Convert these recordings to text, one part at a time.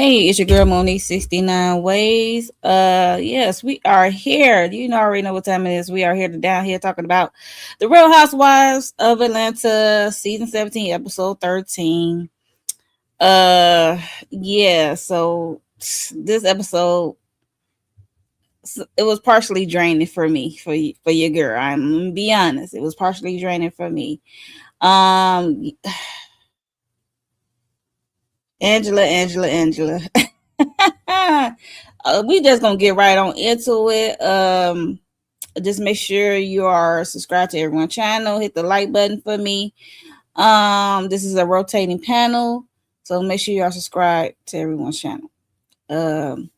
Hey, it's your girl Monique 69 Ways. Yes, we are here. You know already know what time it is. We are here down here talking about the Real Housewives of Atlanta, season 17, episode 13. Uh yeah, so this episode it was partially draining for me, for your girl. I'm gonna be honest. It was partially draining for me. Um Angela. We just gonna get right on into it. Just make sure you are subscribed to everyone's channel. Hit the like button for me. This is a rotating panel, so make sure you are subscribed to everyone's channel. Um,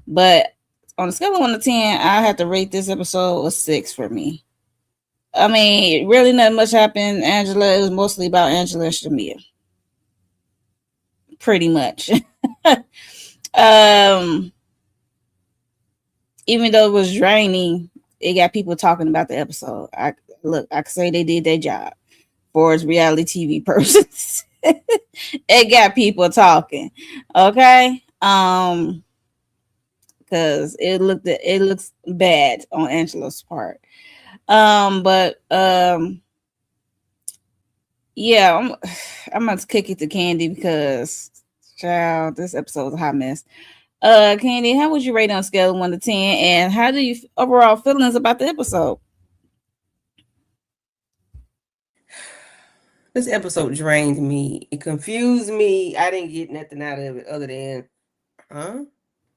but on a scale of 1 to 10, I have to rate this episode a 6 for me. I mean, really not much happened. Angela, it was mostly about Angela and Shamea, pretty much. um, even though it was draining, it got people talking about the episode. I can say they did their job for its reality TV persons. It got people talking. Okay. Because it looks bad on Angela's part. But yeah, I'm gonna kick it to Candy because child, this episode's a hot mess. Candy, how would you rate on a scale of 1 to 10? And how do you overall feelings about the episode? This episode drained me. It confused me. I didn't get nothing out of it other than, huh?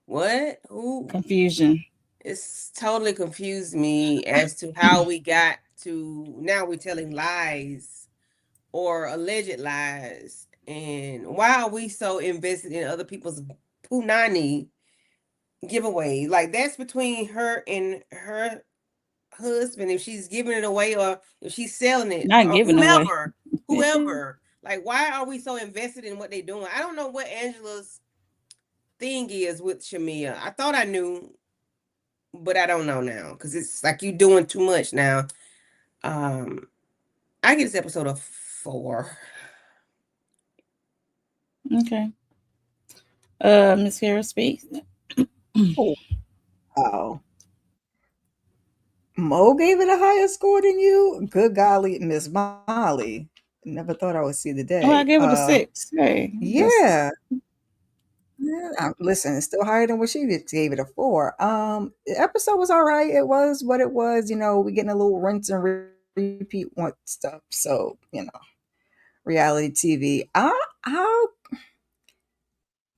What? Who? Confusion. It's totally confused me as to how we got to now we're telling lies or alleged lies. And why are we so invested in other people's punani giveaway? Like that's between her and her husband if she's giving it away or if she's selling it Not or giving away. whoever. Like why are we so invested in what they're doing? I don't know what Angela's thing is with Shamea. I thought I knew, but I don't know now because it's like you doing too much now. Um, I give this episode a 4. Okay. Miss Kara speaks. Oh, wow. Mo gave it a higher score than you. Good golly, Miss Molly. Never thought I would see the day. Oh, I gave it a 6. Hey, that's Yeah. Yeah, listen, it's still higher than what she gave it a 4. The episode was all right. It was what it was. We getting a little rinse and repeat one stuff. So reality TV. I'm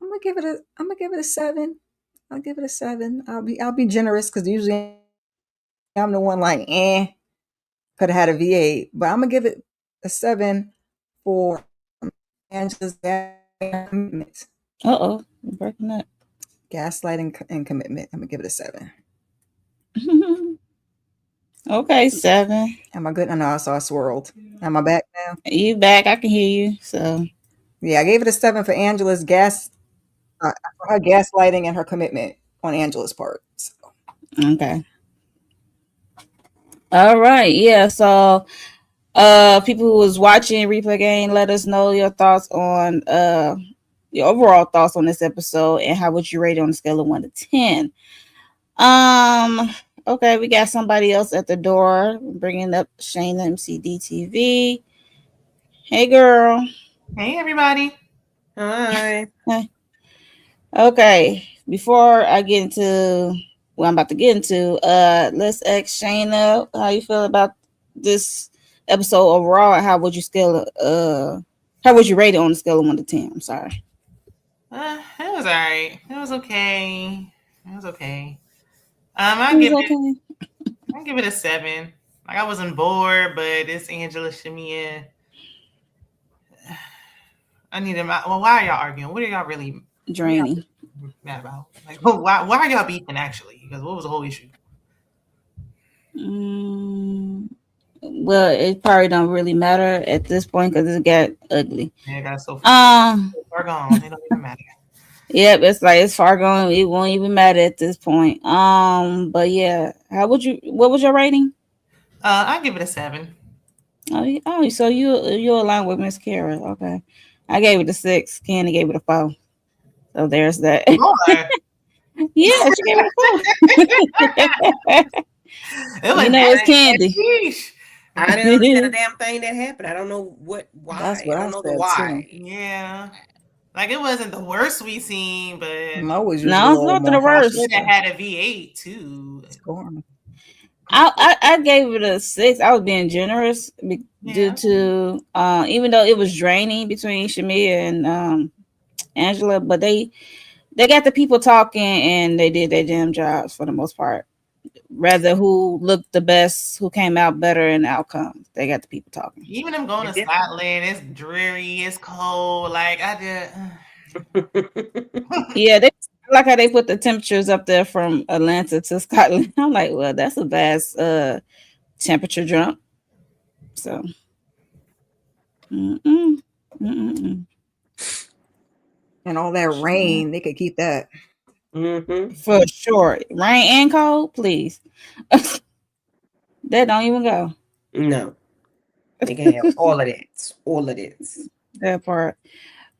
gonna give it a 7. I'll give it a 7. I'll be generous because usually I'm the one like could have had a V8, but I'm gonna give it a 7 for Angela's commitment, uh-oh, you're breaking up. gaslighting and commitment. I'm gonna give it a 7. Okay, 7. Am I good? I know I saw I swirled. Am I back now? You back? I can hear you. So Yeah, I gave it a 7 for Angela's for her gaslighting and her commitment on Angela's part. So. okay. All right. Yeah. So people who was watching replay game, let us know your thoughts on your overall thoughts on this episode and how would you rate it on a scale of 1 to 10. Okay, we got somebody else at the door bringing up Shayna MCDTV. Hey girl. Hey, everybody. Hi. Hey. Okay, before I get into what I'm about to get into, let's ask Shayna how you feel about this episode overall. How would you rate it on a scale of 1 to 10? I'm sorry. It was alright. It was okay. It was okay. It was okay. I give it a 7. Like I wasn't bored, but it's Angela Shamea. I need him. Well, why are y'all arguing? What are y'all really Draining. mad about? Like, why are y'all beefing actually? Because what was the whole issue? Well, it probably don't really matter at this point because it got ugly. Yeah, it got so far gone. It don't even matter. Yep, it's like it's far gone. It won't even matter at this point. But yeah, what was your rating? I give it a 7. Oh, so you align with Miss Kara. Okay. I gave it a 6. Candy gave it a 4. So there's that. More. Yeah, she gave it a 4. It You was know I it's that. candy. Sheesh. I didn't understand a damn thing that happened. I don't know That's why. I what don't I know the said too. why. Yeah. Like it wasn't the worst we seen, but Mo was usually No, a it's little nothing more the cautious worst. should have to had a V8 too. score. I gave it a 6. I was being generous due Yeah. to even though it was draining between Shamea and Angela, but they got the people talking and they did their damn jobs for the most part. Rather who looked the best, who came out better in outcomes. They got the people talking. Even them going It to definitely. Scotland, it's dreary, it's cold. Like I just Yeah, they I like how they put the temperatures up there from Atlanta to Scotland. I'm like, well, that's a vast temperature jump. So, mm-mm, mm-mm. And all that rain, they could keep that. Hmm. For sure, rain and cold, please. That don't even go. No, they can have all of that. All of this. That part.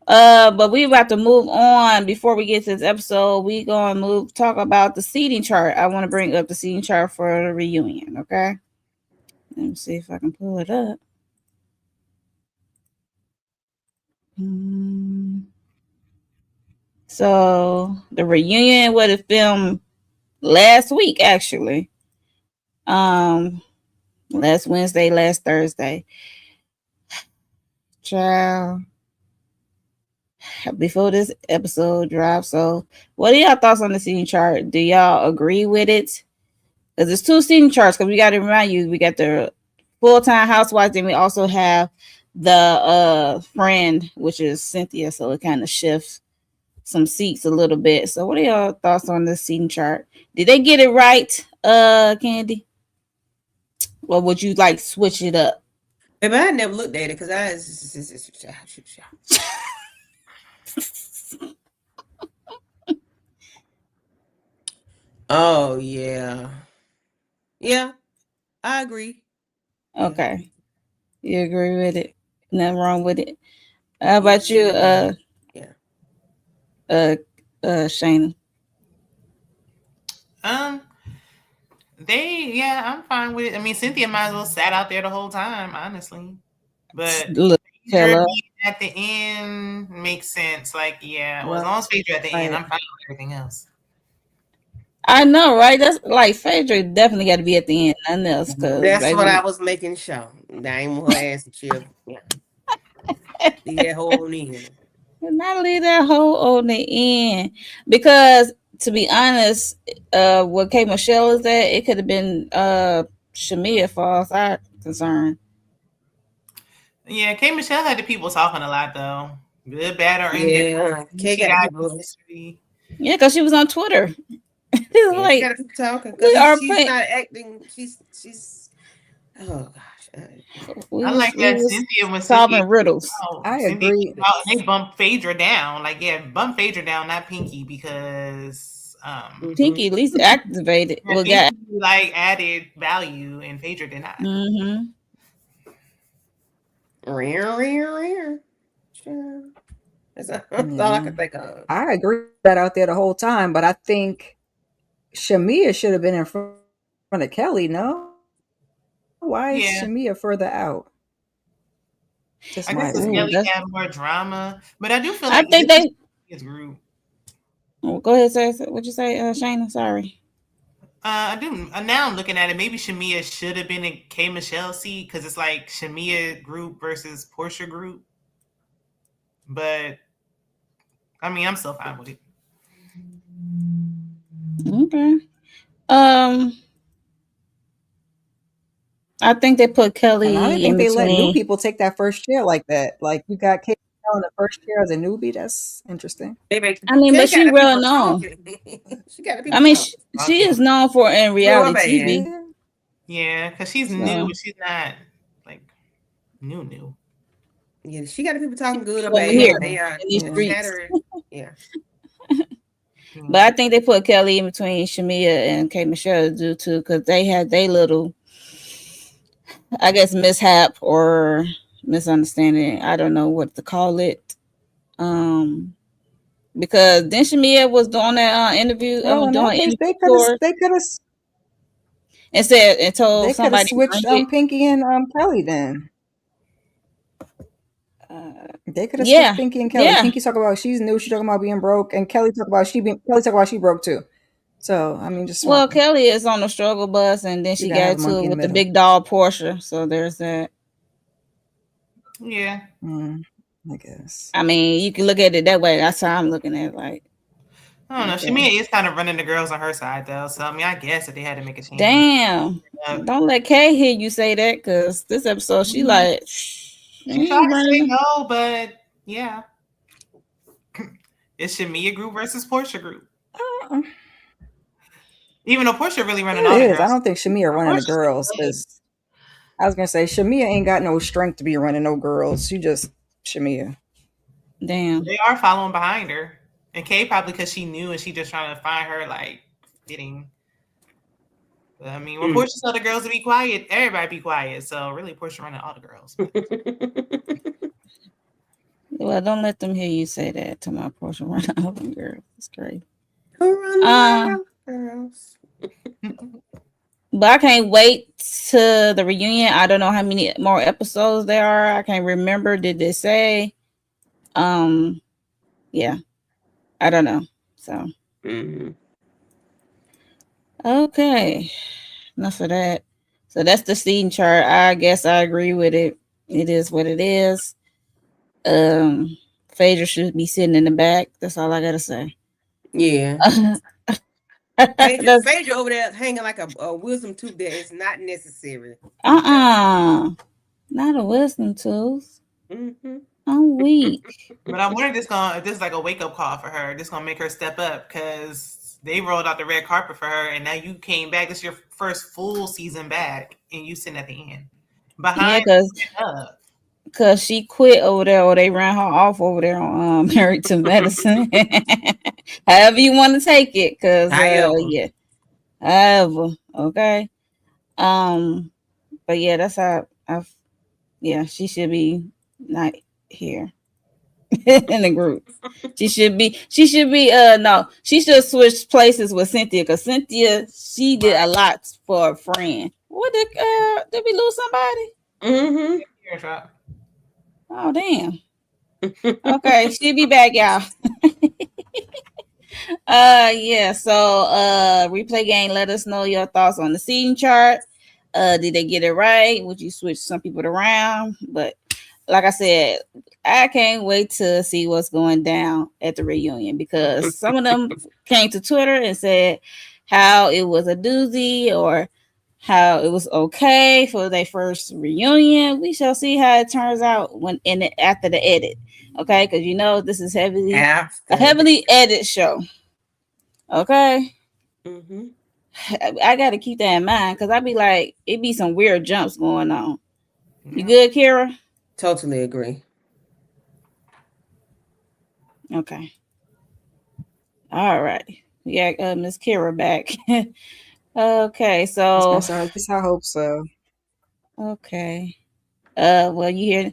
But we about to move on. Before we get to this episode, we gonna talk about the seating chart. I want to bring up the seating chart for the reunion. Okay, let me see if I can pull it up. Hmm. So the reunion would have filmed last week, actually. Um, last Wednesday, last Thursday. Child, before this episode drops. So, what are y'all thoughts on the seating chart? Do y'all agree with it? Because there's two seating charts. Because we got to remind you, we got the full time housewives, and we also have the friend, which is Cynthia. So it kind of shifts some seats a little bit. So, what are y'all thoughts on this seating chart? Did they get it right, Candy? Or would you like switch it up? If I had never looked at it because oh yeah, yeah, I agree. Yeah, Okay, you agree with it? Nothing wrong with it. How yeah, about you, yeah. uh, Shayna? um I'm fine with it. I mean Cynthia might as well sat out there the whole time, honestly. But Look, Phaedra Taylor. being at the end makes sense. Like, yeah, well, as Right. long as Phaedra at the end, I'm fine with everything else. I know, right? That's like Phaedra definitely got to be at the end, nothing else, because That's what I baby, was making sure. I ain't want her ass to chill. Yeah, leave that whole in. not leave that hole on the end. Because to be honest, what K Michelle is at, it could have been Shamea for as I'm concerned. Yeah, K Michelle had the people talking a lot though. Good, bad, or indifferent. Yeah, Kay She got the got people. consistency. Yeah, because she was on Twitter. It's Yeah, she got like the people talking we because are she's playing. not acting. She's. Oh gosh. We I was like we that was Cynthia when Cynthia solving came riddles. out. I Cynthia agree. came out and they bumped Phaedra down. Like, yeah, bump Phaedra down, not Pinky, because Mm-hmm. Pinky at least activated. yeah, Well, got. Pinky like added value and Phaedra did not. Mm-hmm. Rare, rare, rare. Sure. That's all I Yeah. can think of. I agree with that out there the whole time, but I think Shamea should have been in front of Kelly, no? Why is Shamea further Yeah. out? Just my I guess opinion. because Ooh, Kelly that's. had more drama. But I do feel I like think this is they. his group. Oh, go ahead, say what you say, Shayna. Sorry. I do. Now I'm looking at it. Maybe Shamea should have been in K Michelle seat because it's like Shamea group versus Portia group. But I mean, I'm still fine with it. Okay. Um, I think they put And I didn't Kelly think in they let new between. people take that first chair like that. Like you got Kate on the first chair as a newbie. That's interesting. Maybe I mean, Kay but got she the well people known. talking. She got the I people mean, talking. she is known for in Good or reality bad. TV. Yeah. Yeah, because she's new. So She's not like new. Yeah, she got the people she talking good or over bad. here Mm-hmm. They are in these Yeah. streets. chattering. Yeah. But Yeah. I think they put Kelly in between Shamea and K Michelle due to because they had their little, I guess, mishap or misunderstanding. I don't know what to call it. Um, because then Shamea was doing that interview, Well, in doing that an case, interview tour, and said and told they could have somebody to bring switched it. Pinky and Kelly then. Uh, They could have switched yeah, Pinky and Kelly. yeah. Pinky talk about she's new, she talking about being broke, and Kelly talk about she broke too. So I mean, just swap Well, them. Kelly is on the struggle bus, and then You she gotta have got a to monkey it in the with the middle. big dog Portia. So there's that. Yeah. I guess. I mean, you can look at it that way. That's how I'm looking at it. Like, I don't know. okay, Shamea is kind of running the girls on her side though. So I mean, I guess if they had to make a change. damn. Don't let Kay hear you say that, because this episode she like she She tried ain't to say running. no, but yeah. It's Shamea group versus Portia group. Uh, Even though Portia really running it all the is. I girls. don't think Shamia running the Portia's still girls good. because I was gonna say Shamia ain't got no strength to be running no girls. She just Shamia. Damn. They are following behind her. And Kay probably because she knew and she just trying to find her like fitting. But, I mean, when Portia told the girls to be quiet, everybody be quiet. So really Portia running all the girls. Well, don't let them hear you say that to my Portia run out them girls. It's crazy. Who run the world, girls? But I can't wait to the reunion. I don't know how many more episodes there are. I can't remember. Did they say? Yeah, I don't know. So okay, enough of that. So that's the seating chart. I guess I agree with it. It is what it is. Phaedra should be sitting in the back. That's all I gotta say. Yeah. That's Phaedra over there hanging like a wisdom tooth that is not necessary. not a wisdom tooth. I'm weak. But I wonder if this is like a wake up call for her. This gonna make her step up because they rolled out the red carpet for her, and now you came back. This is your first full season back, and you sitting at the end Yeah, behind. cause she quit over there, or they ran her off over there on Married to Medicine. However you want to take it, cause yeah, however, okay. But yeah, that's how yeah, she should be not here in the group. She should be no, she should switch places with Cynthia, because Cynthia, she did a lot for a friend. What did we lose somebody? Oh damn. Okay, she'll be back, y'all. Yeah, so replay game, let us know your thoughts on the seating chart. Did they get it right? Would you switch some people around? But like I said, I can't wait to see what's going down at the reunion, because some of them came to Twitter and said how it was a doozy, or how it was okay for their first reunion. We shall see how it turns out after the edit. Okay, because you know this is a heavily edited show. Okay. I got to keep that in mind, because I be like, it be some weird jumps going on. You good, Kira? Totally agree. Okay. All right. We got Miss Kira back. Okay, so At least I hope so. okay. Well, you hear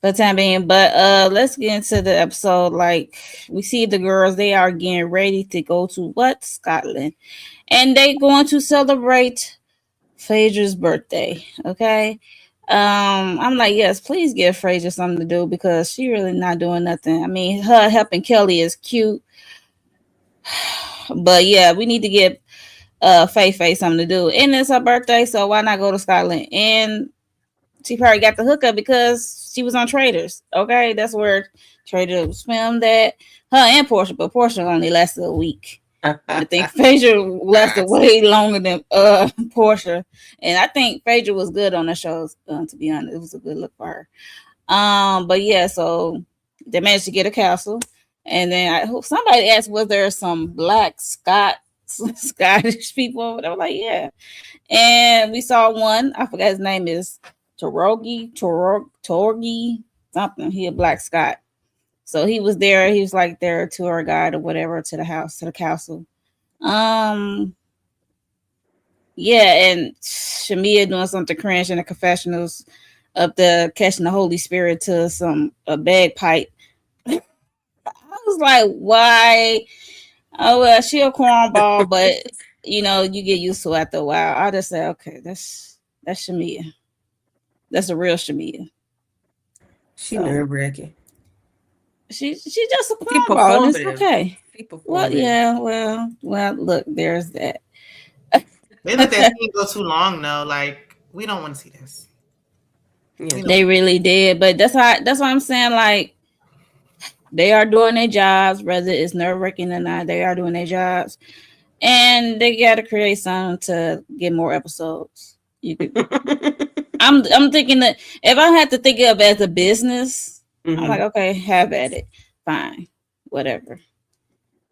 for the time being, but let's get into the episode. Like, we see the girls, they are getting ready to go to Scotland, and they going to celebrate Phaedra's birthday. Okay. I'm like, yes, please give Phaedra something to do, because she really not doing nothing. I mean, her helping Kelli is cute, but yeah, we need to give Faye something to do, and it's her birthday, so why not go to Scotland? And she probably got the hookup because she was on Traitors. Okay, that's where Traitors filmed at. Her and Portia, but Portia only lasted a week. I think Phaedra lasted way longer than Portia, and I think Phaedra was good on the shows. To be honest, it was a good look for her. But yeah, so they managed to get a castle, and then somebody asked, was there some black Scottish people? I was like, yeah, and we saw one. I forgot his name is Torgi something. He a black Scot. So he was there. He was like their tour guide or whatever to the castle. Yeah, and Shamea doing something cringe in the confessionals of the catching the Holy Spirit to a bagpipe. I was like, why? Oh well, she a cornball, but you get used to it after a while. I just say, okay, that's Shamea. That's a real Shamea. She So nerve wracking. she's just a She cornball, and it's performative. okay. She Well, performing. yeah, well. Look, there's that. They let that scene go too long though. Like, we don't want to see this. Yeah. We don't. They really did, but that's why I'm saying like they are doing their jobs, whether it's nerve wracking or not. They are doing their jobs, and they got to create something to get more episodes. You could. I'm thinking that if I had to think of it as a business, I'm like, Hmm. okay, have at it, fine, whatever.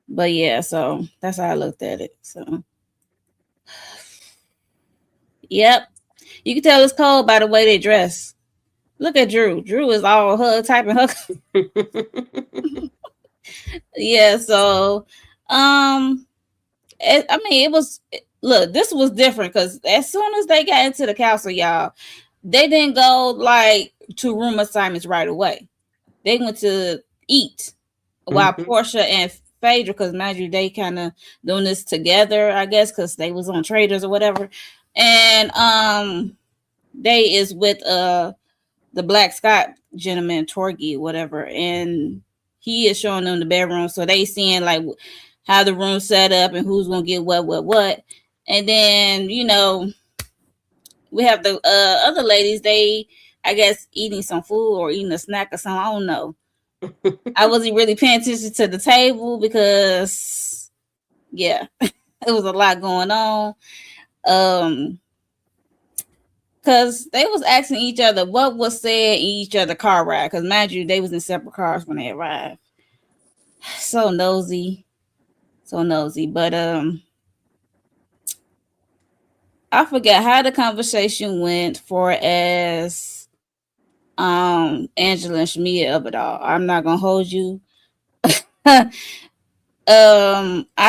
But yeah, so that's how I looked at it. So, yep, you can tell it's cold by the way they dress. Look at Drew. Drew is all her typing her. Yeah, so um, I mean, it was. Look, this was different because as soon as they got into the castle, y'all, they didn't go like to room assignments right away. They went to eat while Hmm. Portia and Phaedra, because mind you, they kind of doing this together, I guess, because they was on Traitors or whatever, and they is with the Black Scott gentleman Torgy, whatever, and he is showing them the bedroom, so they seeing like how the room set up and who's gonna get what, and then we have the other ladies. They, I guess, eating some food or eating a snack or something. I don't know. I wasn't really paying attention to the table because, yeah, it was a lot going on. Um, Cause they was asking each other what was said in each other car ride. Cause mind you, they was in separate cars when they arrived. So nosy, so nosy. But I forgot how the conversation went for as Angela and Shamia of it all. I'm not gonna hold you. I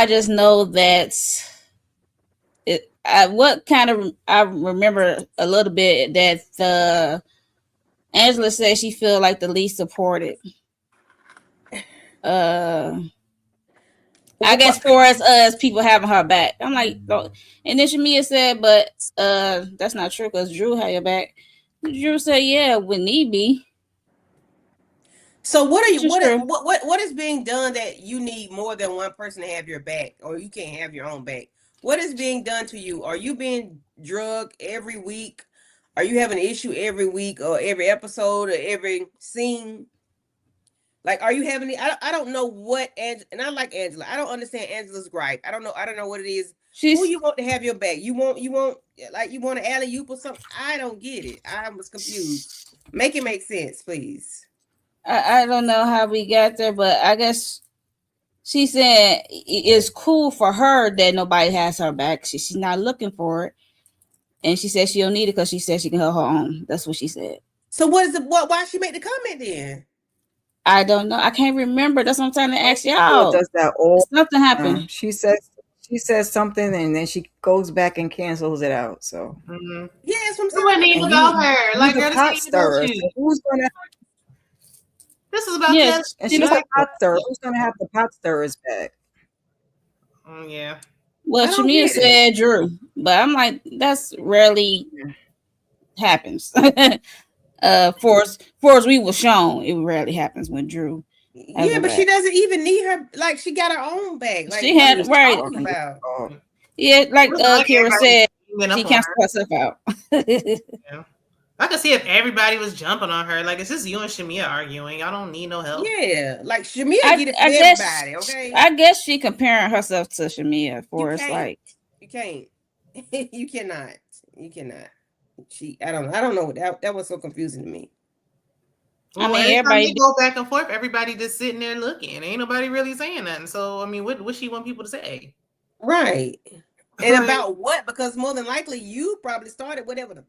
just know that what kind of I remember a little bit that the Angela said she feel like the least supported. Uh, I guess for us people having her back. I'm like, oh. And then Shamia said, but that's not true because Drew had your back. Drew said, yeah, when need be, So what are you? which is true. What is being done that you need more than one person to have your back, or you can't have your own back? What is being done to you? Are you being drugged every week? Are you having an issue every week, or every episode, or every scene? Like, are you having? I don't know what. And I like Angela. I don't understand Angela's gripe. I don't know what it is. Who She's you want to have your back? You want like you want an alley oop or something? I don't get it. I was confused. Make it make sense, please. I don't know how we got there, but I guess she said it's cool for her that nobody has her back. She's not looking for it. And she said she don't need it because she said she can hold her own. That's what she said. So what is the what? Why she make the comment then? I don't know. I can't remember. That's what I'm trying to ask Angela y'all. does that all Something the happened. time. She says something and then she goes back and cancels it out. So Mm-hmm. Yeah, that's what I'm It saying. wasn't even and about you her. you Like, the girl, this pot ain't even about stirrer. you. So who's gonna This is about Yes, Kelly. and she she's the was. Like, pot stirrer. Who's gonna have the pot stirrers back? yeah. Well, I don't Shamia get it. said Drew, but I'm like, that's rarely happens. For as we were shown, it rarely happens when Drew has Yeah, her but she back. doesn't even need her. Like she got her own bag. Like She what are She you had was right. talking talking. about? Oh, Yeah, It like wasn't like Kira everybody was said, ganging she up on canceled her. herself out. Yeah. I could see if everybody was jumping on her. Like, it's just you and Shamia arguing. Y'all don't need no help. Yeah, like Shamia I get it from I everybody. guess Okay, I guess she comparing herself to Shamia you for it's can't. like You can't. You cannot. You cannot. She. I don't. I don't know. That was so confusing to me. I Well, mean every time they everybody go back and forth, everybody just sitting there looking. Ain't nobody really saying nothing. So, I mean, what she want people to say? Right. And Like, about what? Because more than likely you probably started whatever the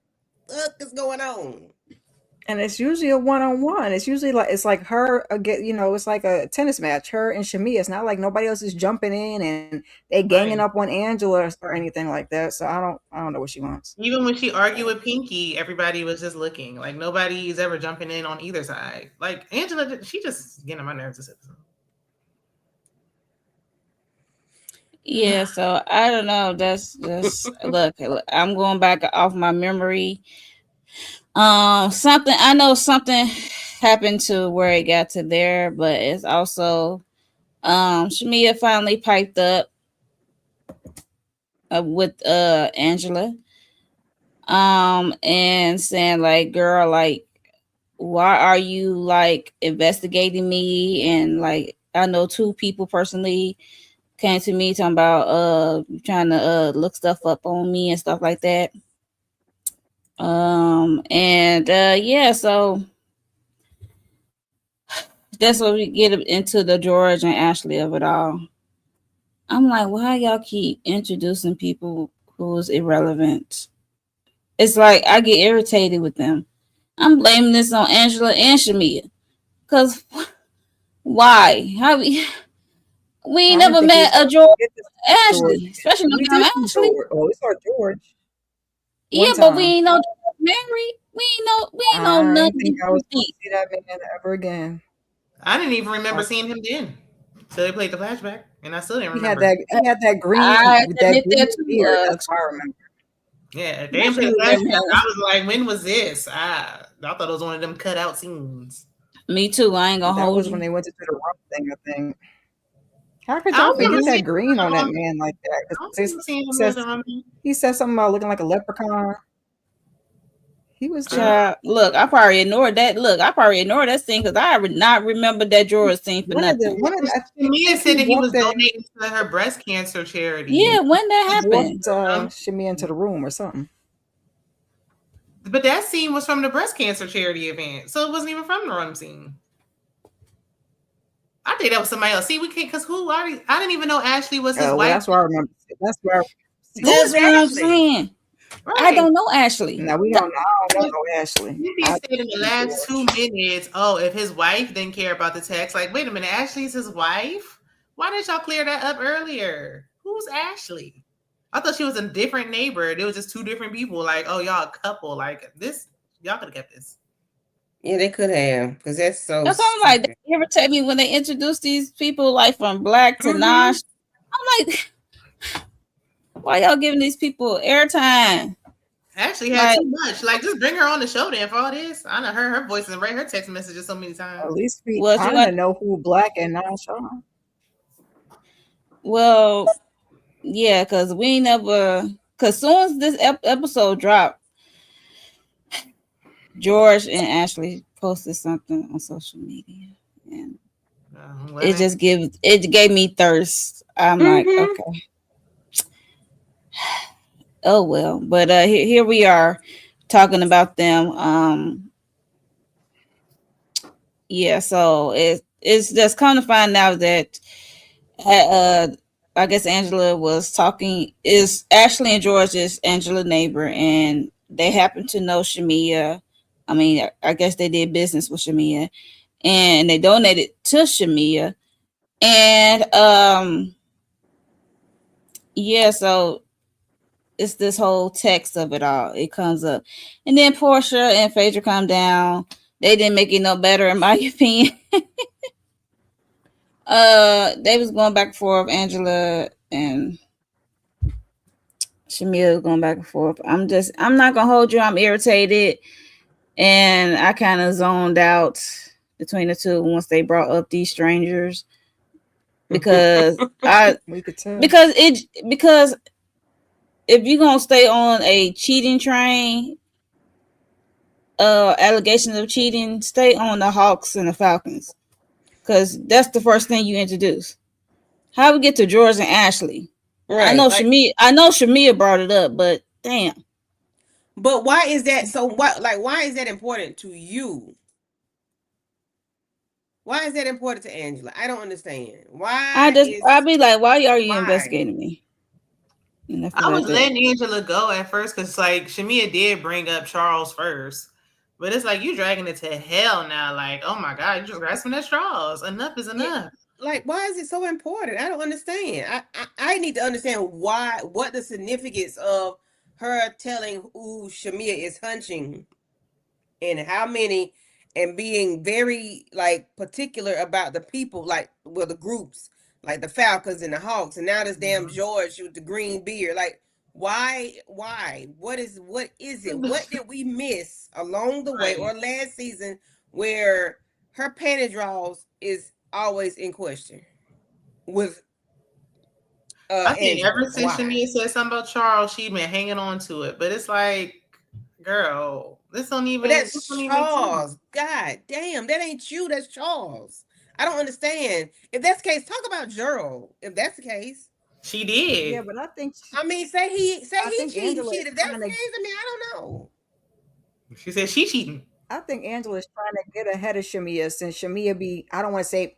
fuck is going on. and it's usually a one-on-one. It's usually like it's like her again. It's like a tennis match. Her and Shamia. It's not like nobody else is jumping in and they ganging right. up on Angela or anything like that. So I don't know what she wants. Even when she argued with Pinky, everybody was just looking. Like, nobody's ever jumping in on either side. Like, Angela, she just getting on my nerves this episode. Yeah, so I don't know. That's look. I'm going back off my memory. Something I know something happened to where it got to there, but it's also Shamea finally piped up with Angela and saying like, girl, like, why are you like investigating me? And like, I know two people personally came to me talking about trying to look stuff up on me and stuff like that. And yeah, so that's what we get into the George and Ashley of it all. I'm like, why y'all keep introducing people who's irrelevant? It's like I get irritated with them. I'm blaming this on Angela and Shamea. Cause why? How we ain't I didn't never think met a we George get to see George. Ashley, especially no We damn did see Ashley. George. Oh, we saw George one Yeah, but we time. ain't know George married. We ain't know I none didn't of think these I was supposed things. to see that man ever again. I didn't even remember Uh, seeing him then. So they played the flashback, and I still didn't he had remember. that. He had that green I have with to that admit that green too. beard. That's why I remember. Yeah, they didn't play Definitely the remember flashback. him. I was like, when was this? I thought it was one of them cutout scenes. Me too. I ain't gonna That hold was when you. they went to do the rum thing. I think. How could I y'all don't remember forget Mhm. that seeing green on that him. man like that? I don't Because remember seeing he him as a says Roman. he said something about looking like a leprechaun. He was there. Child, look, I probably ignored that. Look, I probably ignored that scene because I would not remember that George scene for nothing. I Mia think said he that he was walked that donating to her breast cancer charity. Yeah, when that happened. walked Shamia into the room or something. But that scene was from the breast cancer charity event, so it wasn't even from the rum scene. I think that was somebody else. See, we can't because who? I didn't even know Ashley was his Well, wife. that's why I remember. That's where I see Who that. is That's what I'm Ashley? saying. I Right. don't know Ashley. Now we don't. I don't know no Ashley. Cynthia I said in the see last George. 2 minutes, oh, if his wife didn't care about the text, like, wait a minute, Ashley's his wife? Why didn't y'all clear that up earlier? Who's Ashley? I thought she was a different neighbor. It was just two different people. Like, oh, y'all a couple. Like, this, y'all could have kept this. Yeah, they could have, because that's so That's what I'm like. stupid. They irritate me when they introduce these people like from Black to Mm-hmm. Nash. I'm like, why y'all giving these people airtime? Ashley had Like, too much. Like, just bring her on the show then for all this. I know her voice and read her text messages so many At times. least we what you kind want? of know who Black and Nash are. Well, yeah, because we ain't never. Because soon as this episode dropped, George and Ashley posted something on social media, and Well, it gave me thirst. I'm like, Mm-hmm. okay, oh well. But here we are talking about them. Yeah, so it's just come to find out that uh I guess Angela was talking is Ashley and George is Angela's neighbor, and they happen to know Shamea. I mean, I guess they did business with Shamea, and they donated to Shamea. And yeah, so it's this whole text of it all. It comes up, and then Portia and Phaedra come down. They didn't make it no better, in my opinion. They was going back and forth. Angela and Shamil going back and forth. I'm not gonna hold you. I'm irritated, and I kind of zoned out between the two once they brought up these strangers because I We could tell. because if you're gonna stay on a cheating train, allegations of cheating, stay on the Hawks and the Falcons because that's the first thing you introduce. How we get to George and Ashley? Right. I know Shamia brought it up, but damn. But why is that so what like why is that important to you? Why is that important to Angela? I don't understand. I'd be like, why are you Why? investigating me? And I feel I like was that. letting Angela go at first because, like, Shamia did bring up Charles first. But it's like, you dragging it to hell now. Like, oh my God, you just grasping at straws. Enough is Yeah, enough. like why is it so important? I don't understand. I need to understand why what the significance of her telling who Shamia is hunching and how many and being very like particular about the people like well the groups like the Falcons and the Hawks, and now this damn Mhm. George with the green beard. Like, why? What is it? What did we miss along the way Right. or last season where her panty draws is always in question with I think Angela? ever since Why? Shamia said something about Charles, she's been hanging on to it. But it's like, girl, But this don't that's even make sense. Charles. God damn, that ain't you. That's Charles. I don't understand. If that's the case, talk about Gerald. If that's the case, She Yeah, did. but I mean, say he cheated. Angela Shit. is If that's trying the to case, I mean, I don't know. She said she cheating. I think Angela is trying to get ahead of Shamia since Shamia be I don't want to say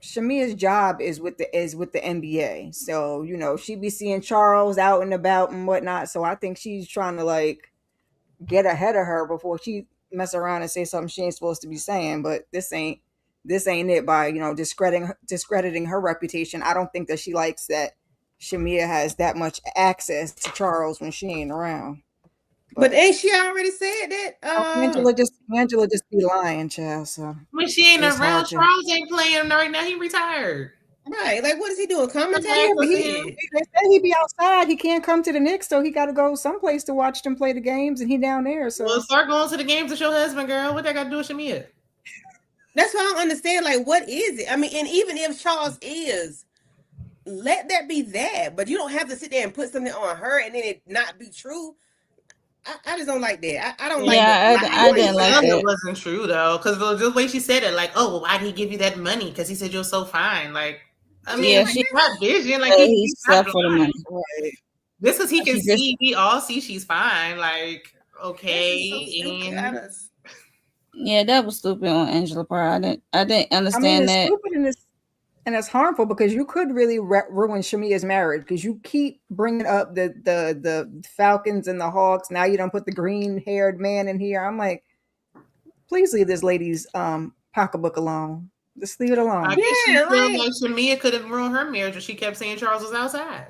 Shamia's job is with the NBA. So, she be seeing Charles out and about and whatnot. So I think she's trying to like get ahead of her before she mess around and say something she ain't supposed to be saying. But this ain't it by, discrediting her reputation. I don't think that she likes that Shamia has that much access to Charles when she ain't around. But But ain't she already said that? Angela just be lying, child. So When she ain't it's hard around, to. Charles ain't playing right now. He retired. Right. Like, what is he doing? Yeah, Commentating but or shit? they say he be outside. He can't come to the Knicks, so he got to go someplace to watch them play the games, and he down there. Well, So start going to the games with your husband, girl. What that got to do with Shamia? That's why I don't understand. Like, what is it? I mean, and even if Charles is, let that be that. But you don't have to sit there and put something on her and then it not be true. I just don't like that. I don't like Mm, the Yeah, lie I like didn't like that. It that. wasn't true though, because the way she said it, like, oh, well, why did he give you that money? Because he said you're so fine. Like, I Yeah, Yeah, mean, like she he's got vision. Like, said he he got slept for the money. blind. right. Just because he can She just, see, we all see she's fine. Like, that's just so okay, stupid. and yeah, that was stupid on Angela part. I didn't I mean, understand it's that. stupid and it's harmful because you could really ruin Shamia's marriage because you keep bringing up the Falcons and the Hawks. Now you don't put the green haired man in here. I'm like, please leave this lady's pocketbook alone. Just leave it I alone. guess she Yeah, feel like like Shamia could have ruined her marriage if she kept saying Charles was outside,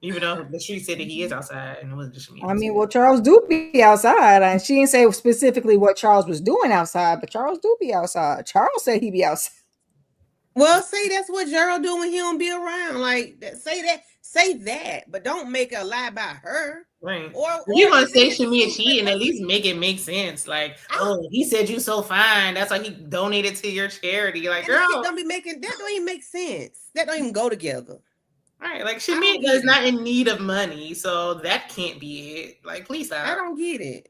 even though the street said that he is outside, and it wasn't just Shamia I who mean, said well, Charles do be outside, and she didn't say specifically what Charles was doing outside, but Charles do be outside. Charles said he be outside. well, say that's what Gerald do when he don't be around. Like say that, but don't make a lie about her. right. If Or you're gonna even say if it's Shamia true, cheating, at let's least make it make sense. Like, I oh, he said you so fine. That's why he donated to your charity. Like, and the shit girl, don't be making that don't even make sense. That don't even go together. right? Like I Shamia don't is get it. not in need of money, so that can't be it. Like, please I stop. don't get it.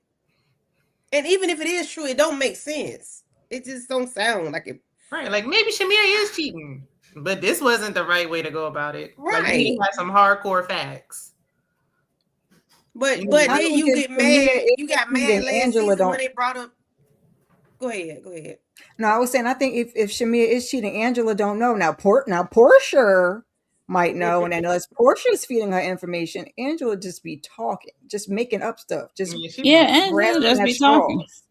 And even if it is true, it don't make sense. It just don't sound like it. Right? Like maybe Shamia is cheating, but this wasn't the right way to go about it. Like you need Right. to have some hardcore facts. You But need I then think you if get Shamia mad. is You got mad cheating, last Angela season when don't. they brought up. Go ahead. Go ahead. No, I was saying I think if Shamia is cheating, Angela don't know. Now Portia might know, and unless Portia's feeding her information, Angela just be talking, just making up stuff, just Yeah, she Yeah, be. Angela grasping just at be talking. straws.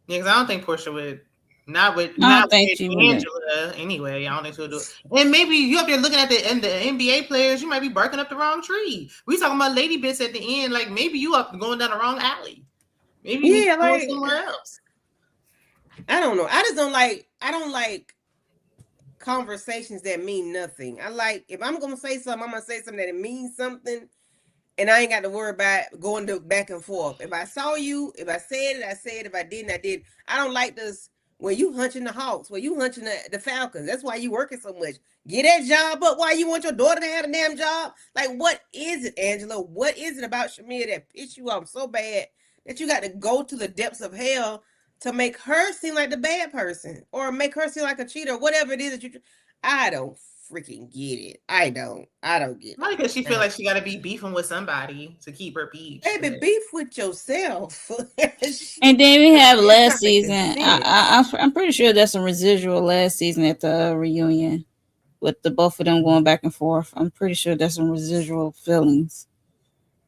Yeah, because I don't think Portia would. I Not don't think with she would. Angela anyway. I don't think she'll do it. And maybe you up there looking at the NBA players, you might be barking up the wrong tree. We talking about lady bits at the end. Like maybe you up going down the wrong alley. Maybe you need to Yeah, go like somewhere else. I don't know. I just don't like. I don't like conversations that mean nothing. I like if I'm gonna say something, I'm gonna say something that it means something, and I ain't got to worry about going to back and forth. If I saw you, if I said it, I said. If I didn't, I did. I don't like this when you hunching the Hawks, when you hunching the Falcons. That's why you working so much. Get that job up. Why you want your daughter to have a damn job? Like, what is it, Angela? What is it about Shamia that pissed you off so bad that you got to go to the depths of hell to make her seem like the bad person or make her seem like a cheater, whatever it is that you? I don't freaking get it. I don't. I don't get Not it. because she I feel don't. like she got to be beefing with somebody to keep her peace. Baby, beef with yourself. And then we have It's last not making season. sense. I'm pretty sure there's some residual last season at the reunion with the both of them going back and forth. I'm pretty sure there's some residual feelings.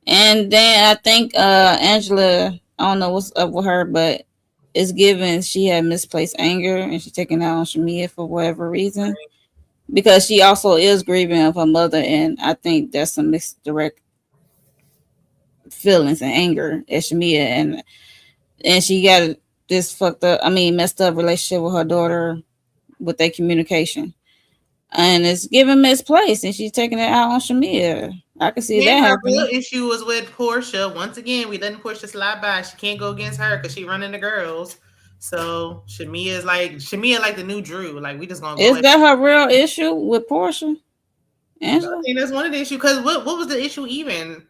And then I think Angela, I don't know what's up with her, but it's given she had misplaced anger and she's taking out on Shamia for whatever reason. Because she also is grieving of her mother, and I think that's some misdirect feelings and anger at Shamia, and she got this fucked up, I mean, messed up relationship with her daughter with their communication. and it's giving misplaced, and she's taking it out on Shamia. I can see that And her real happening. issue was with Portia. Once again, we letting Portia slide by. She can't go against her because she running the girls. So Shamia like the new Drew. Like we just gonna go Is at. that her real issue with Portia, I Angela? think that's one of the issues. Because what was the issue even?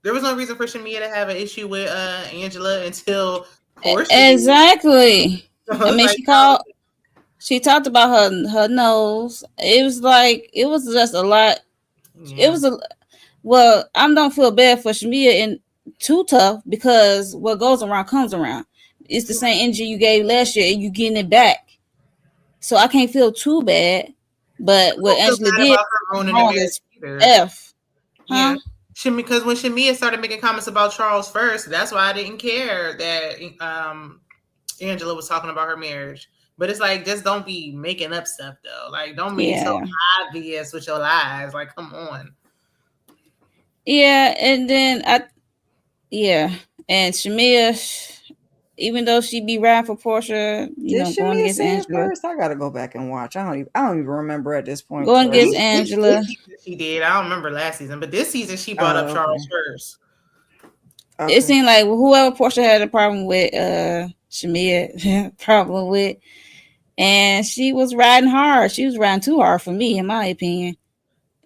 There was no reason for Shamia to have an issue with Angela until Portia did. Exactly. So I it's mean, like, she called. She talked about her nose. It was like it was just a lot. It yeah. was a well. I don't feel bad for Shamia and too tough because what goes around comes around. It's the same energy you gave last year, and you getting it back. So I can't feel too bad. But I what don't feel Angela bad did about her ruining the wrong marriage is either. F, Yeah. huh? Because when Shamia started making comments about Charles first, that's why I didn't care that Angela was talking about her marriage. But it's like, just don't be making up stuff though. Like, don't be so Yeah, obvious with your lies. Like, come on. yeah. And then yeah, and Shamia, even though she be riding for Portia, Did going Shamia against say it Angela, first? I gotta go back and watch. I don't even remember at this point. going against Trust. Angela. This season she did. I don't remember last season, but this season she brought up Oh, Charles okay. first. It Okay. seemed like whoever Portia had a problem with, Shamia had a problem with, and she was riding hard. She was riding too hard for me, in my opinion.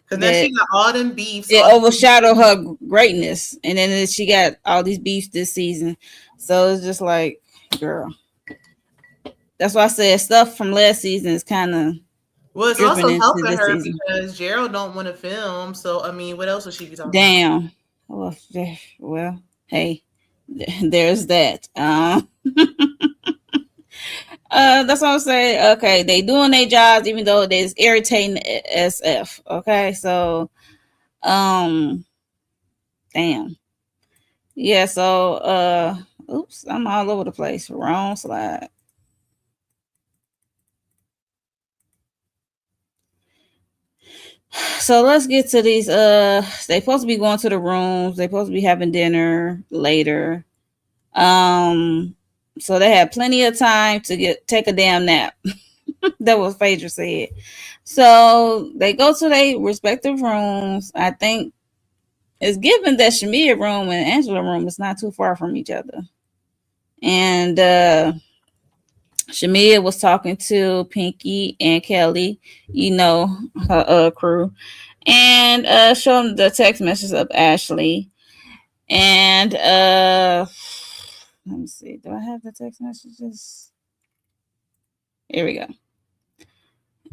Because now That she got all them beefs, it all them. overshadowed her greatness, and then she got all these beefs this season. So it's just like, girl. That's why I said stuff from last season is kind of Well, it's dripping also into helping this her season. because Gerald don't want to film. So I mean, what else would she be talking about? Damn. Well, hey, there's that. That's what I'm saying. Okay, they doing their jobs even though they's irritating SF. Okay, so um, damn. Yeah. So oops, I'm all over the place. Wrong slide. So let's get to these. They supposed to be going to the rooms. They supposed to be having dinner later. Um, so they had plenty of time to take a damn nap. That was Phaedra said. So they go to their respective rooms. I think it's given that Shamia room and Angela room is not too far from each other. And Shamia was talking to Pinky and Kelli, her crew, and showing the text messages of Ashley. And let me see. Do I have the text messages? Here we go.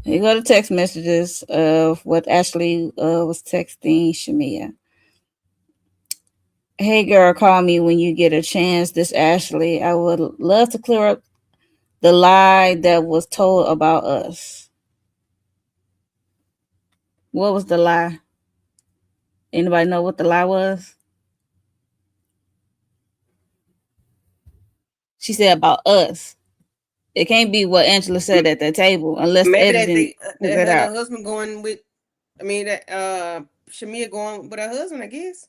You go to text messages of what Ashley was texting Shamia. Hey girl, call me when you get a chance. This Ashley. I would love to clear up the lie that was told about us. What was the lie? Anybody know what the lie was? She said about us. It can't be what Angela said at that table unless the Maybe that editing took that that her and out. her husband going with. I mean that Shamia going with her husband. I guess.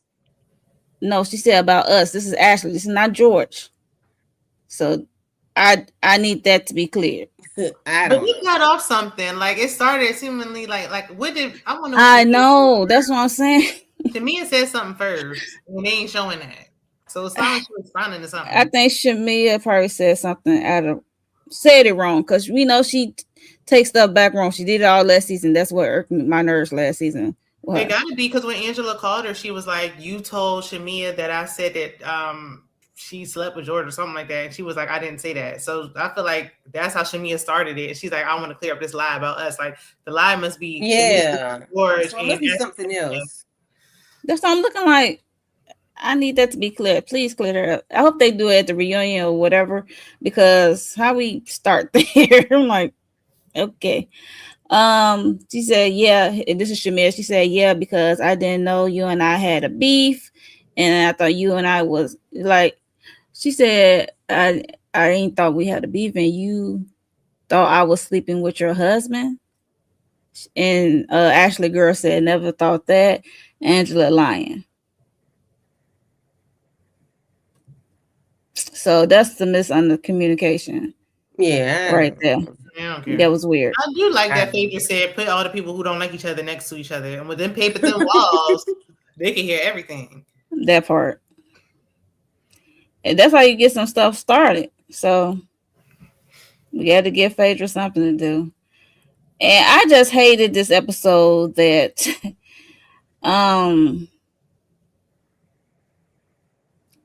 No, she said about us. This is Ashley. This is not George. So I need that to be clear. I But don't we know. cut off something. Like it started seemingly like what did I wonder what I Shamia said know. That's what first. I'm saying. Shamia said something first, and they ain't showing that. So it sounds like she was responding to I something. think Shamia probably said something said it wrong because we know she takes stuff back wrong. She did it all last season. That's what irked my nerves last season with It her. got to be because when Angela called her, she was like, "You told Shamia that I said that she slept with George or something like that." And she was like, "I didn't say that." So I feel like that's how Shamia started it. She's like, "I want to clear up this lie about us." Like the lie must be Shamia, Yeah. George, So it and must be something Ashley. else. That's what I'm looking like. I need that to be clear. Please clear that up. I hope they do it at the reunion or whatever because how we start there. I'm like, okay. She said, yeah, and this is Shamir. She said, yeah, because I didn't know you and I had a beef, and I thought you and I was like. She said, I ain't thought we had a beef, and you thought I was sleeping with your husband. And Ashley girl said, never thought that. Angela lying. So that's the miscommunication Yeah. I right don't there. know. I don't care. That was weird. I do like I that Phaedra said put all the people who don't like each other next to each other, and with them paper thin walls, they can hear everything. That part. And that's how you get some stuff started. So we got to give Phaedra something to do. And I just hated this episode that um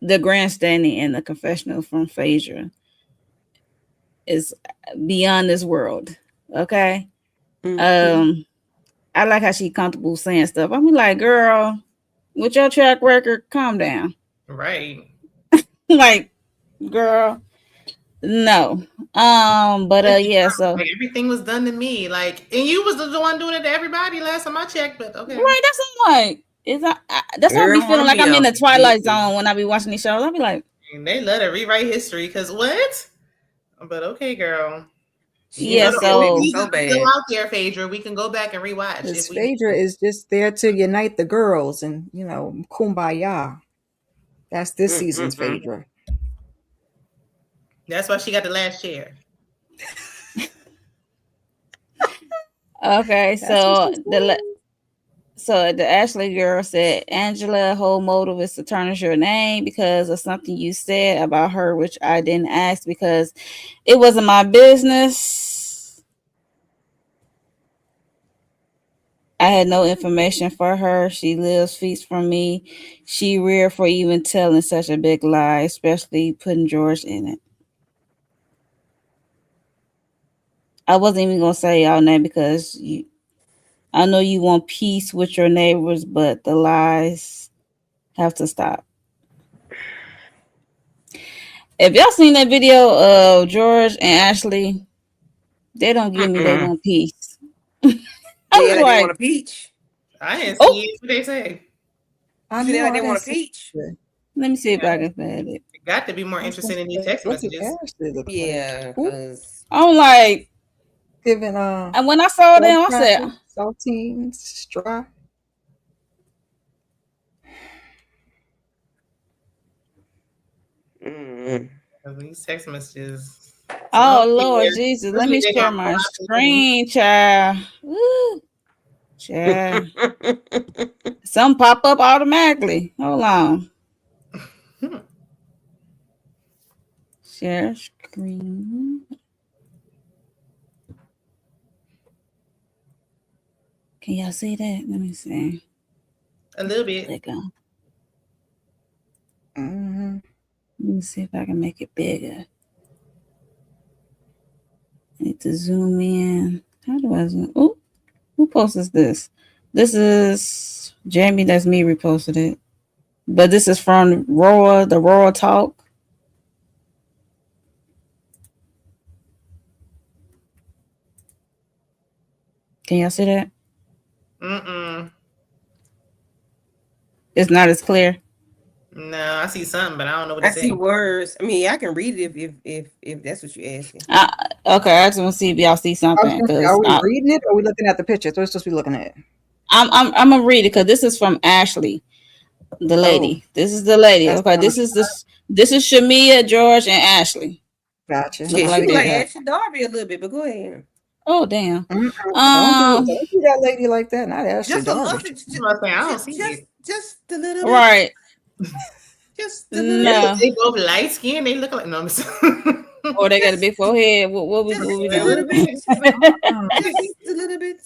the grandstanding and the confessional from Phaedra is beyond this world. Okay. I like how she comfortable saying stuff. I'm like, girl, with your track record, calm down. Right. Like, girl, no. Yeah, so like everything was done to me. Like, and you was the one doing it to everybody last time I checked, but okay. Right, that's what I'm like. That's why I be feeling like I'm in the Twilight Zone when I be watching these shows. I be like, and they let her rewrite history because what? But okay, girl. Yeah, so so bad. Still out there, Phaedra. We can go back and rewatch. If Phaedra is just there to unite the girls and kumbaya. That's this season's Phaedra. That's why she got the last chair. Okay, so the Ashley girl said, Angela, whole motive is to tarnish your name because of something you said about her, which I didn't ask because it wasn't my business. I had no information for her. She lives feet from me. She weird for even telling such a big lie, especially putting George in it. I wasn't even gonna say y'all name because I know you want peace with your neighbors, but the lies have to stop. If y'all seen that video of George and Ashley, they don't give me they want peace. I was like, they want a peach. I didn't see it. What they say? I feel like they want a peach. Let me see if I can find it. Got to be more interested in these text messages. Yeah, I'm like giving and when I saw them, I said saltines, straw. These text messages. Oh Lord Jesus, let me share my screen, child. Woo. Child. Some pop up automatically. Hold on. Share screen. Can y'all see that? Let me see. A little bit. Click on. Let me see if I can make it bigger. I need to zoom in. How do I zoom? Oh, who posts this? This is Jamie. That's me reposted it. But this is from Roar, the Roar Talk. Can y'all see that? It's not as clear. No, I see something, but I don't know what I see words. I mean, I can read it if that's what you're asking. Okay, I just want to see if y'all see something. Are we reading it or are we looking at the pictures? What are we supposed to be looking at? I'm gonna read it because this is from Ashley, the lady. This is the lady. Okay, this is Shamea, George, and Ashley. Gotcha. Yeah, she like Ashley Darby a little bit, but go ahead. Oh damn! Don't do that lady like that. Not Ashley Darby. Just a little bit. Right. Just a little bit. They both light skin. They look like no. Or they got a big forehead. What we doing? A little bit. Just a little bit.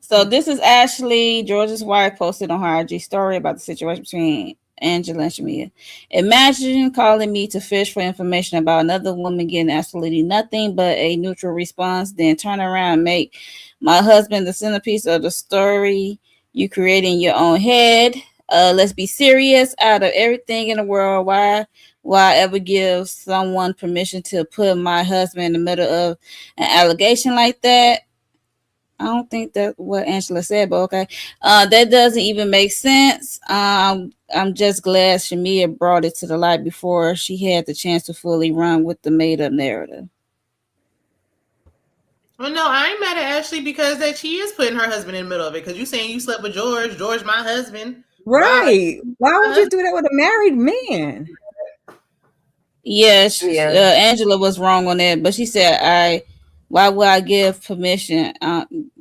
So this is Ashley, George's wife, posted on her IG story about the situation between Angela and Shamea. Imagine calling me to fish for information about another woman getting absolutely nothing but a neutral response, then turn around and make my husband the centerpiece of the story you create in your own head. Let's be serious. Out of everything in the world, why ever give someone permission to put my husband in the middle of an allegation like that? I don't think that's what Angela said, but okay. That doesn't even make sense. I'm just glad Shamea brought it to the light before she had the chance to fully run with the made-up narrative. Well, no, I ain't mad at Ashley because that she is putting her husband in the middle of it. Because you saying you slept with George, my husband. Right. Why would you do that with a married man? Yes, Angela was wrong on that, but she said Why would I give permission?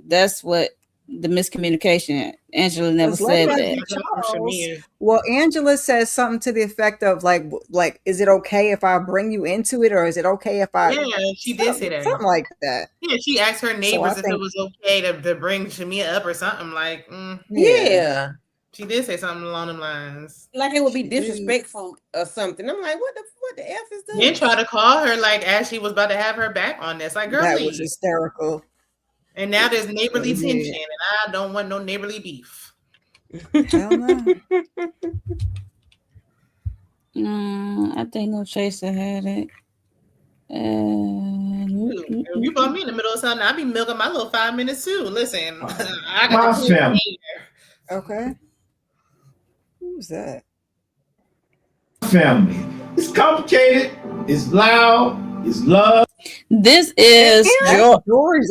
That's what the miscommunication. Angela never Because let's said ask that. Charles. Well, Angela says something to the effect of like, is it okay if I bring you into it, or is it okay if I Yeah, she did say that. something like that? Yeah, she asked her So I neighbors if it think, was okay to bring Shamea up or something. Like, Yeah. she did say something along them lines. Like it would be She did. disrespectful or something. I'm like, what the F is Then this? try to call her like as she was about to have her back on this. Like, girl, That was please. hysterical. And now there's neighborly Yeah. tension, and I don't want no neighborly beef. Hell no. I think no Chaser had it. If you bought me in the middle of something, I'd be milking my little 5 minutes too. Listen, I got My the cool family. Okay. Who's that? Family. It's complicated. It's loud. It's love. This is That's George.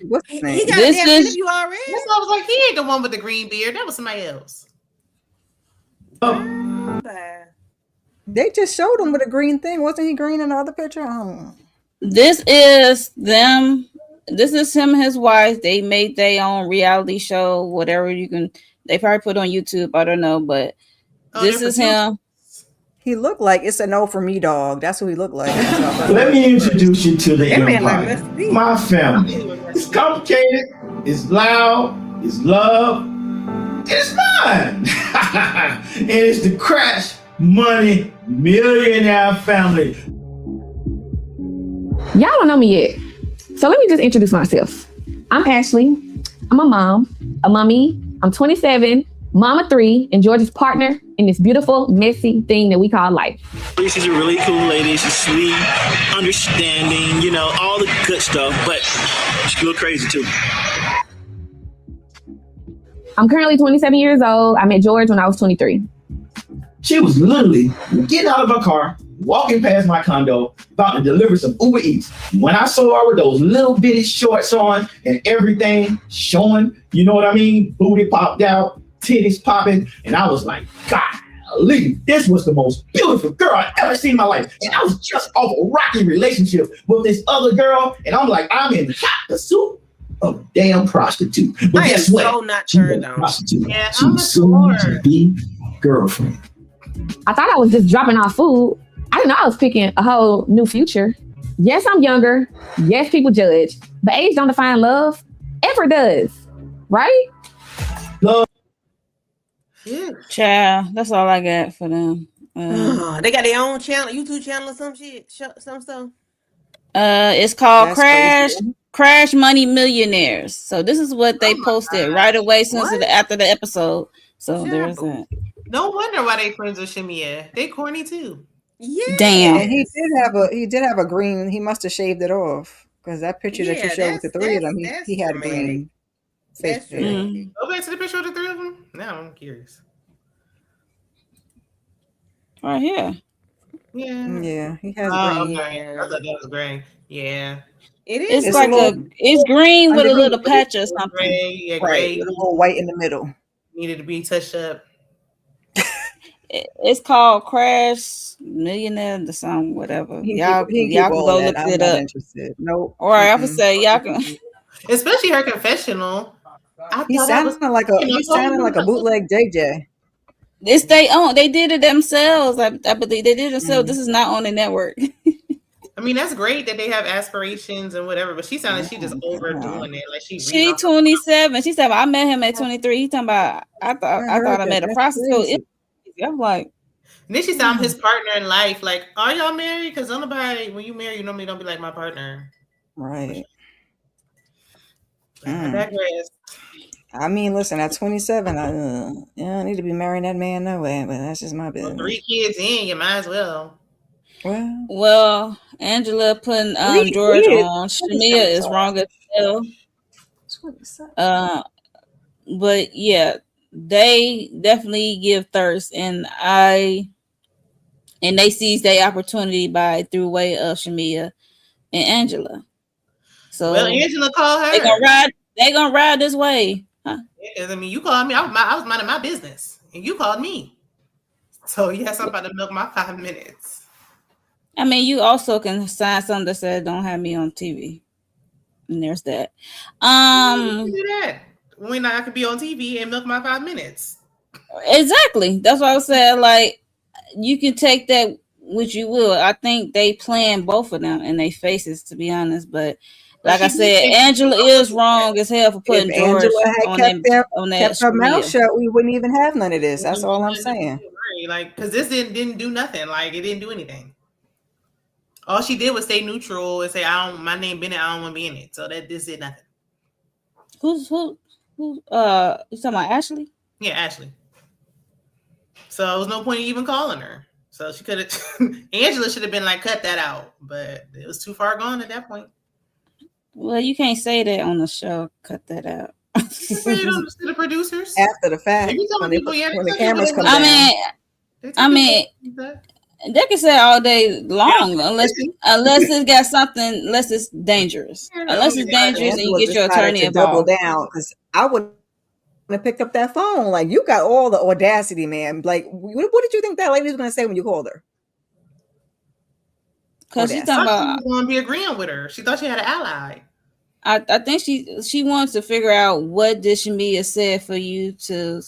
What's his He name? got This a damn is- interview already. That's why I was like, he ain't the one with the green beard. That was somebody else. They just showed him with a green thing. Wasn't he green in the other picture? This is them. This is him and his wife. They made their own reality show, whatever you can. They probably put on YouTube. I don't know, but this is him. He looked like it's a no for me, dog. That's what he looked like. Let me introduce you to the That man like empire. Mr. B. My family. It's complicated. It's loud. It's love. It's fun. And it's the Crash Money Millionaire Family. Y'all don't know me yet. So let me just introduce myself. I'm Ashley. I'm a mom, a mommy. I'm 27, mama 3, and George's partner in this beautiful, messy thing that we call life. She's a really cool lady. She's sweet, understanding, you know, all the good stuff, but she's a little crazy too. I'm currently 27 years old. I met George when I was 23. She was literally getting out of her car, walking past my condo, about to deliver some Uber Eats. When I saw her with those little bitty shorts on and everything showing, you know what I mean? Booty popped out, titties popping, and I was like, golly, this was the most beautiful girl I've ever seen in my life. And I was just off a rocky relationship with this other girl, and I'm like, I'm in hot pursuit of a damn prostitute. But I guess am what? so not She was turned a on. prostitute. Yeah, She I'm was a soon to whore. be girlfriend. I thought I was just dropping off food. I didn't know I was picking a whole new future. Yes, I'm younger. Yes, people judge. But age don't define love. Effort does. Right? Yeah. Child, that's all I got for them. They got their own channel, YouTube channel or some shit, some stuff. It's called That's crazy. Crash Money Millionaires. So this is what they posted right away since after the episode. So there's that. No wonder why they friends with Shamea. They corny too. Yeah. Damn. And he did have a green. He must have shaved it off because that picture that you showed with the three of them, he had dramatic. green. That's face. dramatic. Go back to the picture of the 3 of them. Now I'm curious. Right here. Yeah. He has green. Okay. I thought that was gray. Yeah. It is. It's like it's green with a little underneath, patch or something. Gray, yeah, Right, gray. with a little white in the middle. Needed to be touched up. It's called Crash Millionaire the song, whatever. Y'all can go look it up. Interested. Nope. All right, I would say y'all can. Especially her confessional. He sounded like a bootleg JJ. It's they own. They did it themselves. I believe they did it themselves. This is not on the network. I mean, that's great that they have aspirations and whatever, but she sounded like she just overdoing it. Like she 27. She said, I met him at 23. He talking about I thought I met a prostitute. I'm like, and then she said I'm his partner in life. Like, are y'all married? Because nobody, when you marry, you normally don't be like my partner. Right. I digress. I mean, listen, at 27, I need to be marrying that man no way, but that's just my business. 3 kids in, you might as well. Well, Angela putting George on Shamea is wrong as hell. But yeah, they definitely give thirst, and they seize their opportunity through way of Shamea and Angela. So Angela called her. They gonna ride this way. Huh? Yeah, I mean, you called me. I was minding my business, and you called me. So yes, I'm about to milk my 5 minutes. I mean, you also can sign something that said, "Don't have me on TV." And there's that. Do that when I could be on TV and milk my 5 minutes. Exactly. That's what I was saying. Like, you can take that which you will. I think they playing both of them in their faces, to be honest. But But like I she did said, say Angela is wrong as hell for If putting George Angela had on that kept her mouth Shamea. shut, we wouldn't even have none of this. That's all I'm saying. Right, like, because this didn't do nothing. Like, it didn't do anything. All she did was stay neutral and say, "I don't. My name Bennett. I don't want to be in it." So that this did nothing. Who? You talking about Ashley? Yeah, Ashley. So there was no point in even calling her. So she could have. Angela should have been like, "Cut that out," but it was too far gone at that point. Well, you can't say that on the show. Cut that out. Say it on the producers After the fact, Maybe some when people, when the some cameras people- come down. I mean, they can say all day long unless it's got something, unless it's dangerous. Unless it's dangerous and you get your attorney to double involved. down, because I would have picked up that phone. Like, you got all the audacity, man. Like, what did you think that lady was going to say when you called her? Because she's I talking thought about. she was going to be agreeing with her. She thought she had an ally. I think she wants to figure out what did Shamea said for you to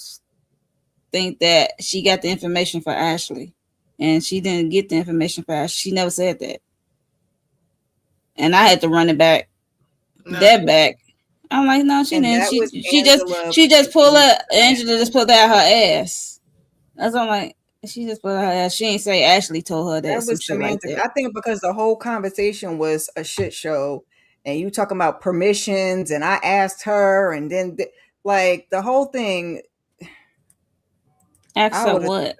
think that she got the information for Ashley, and she didn't get the information for Ashley. She never said that, and I had to run it back. Back. I'm like, no, she didn't. She just pulled up. Angela just pulled out her ass. That's what I'm like. She just pulled out her ass. She ain't say Ashley told her that. That was semantic. I think because the whole conversation was a shit show, and you talking about permissions, and I asked her, and then like the whole thing. Asked her what?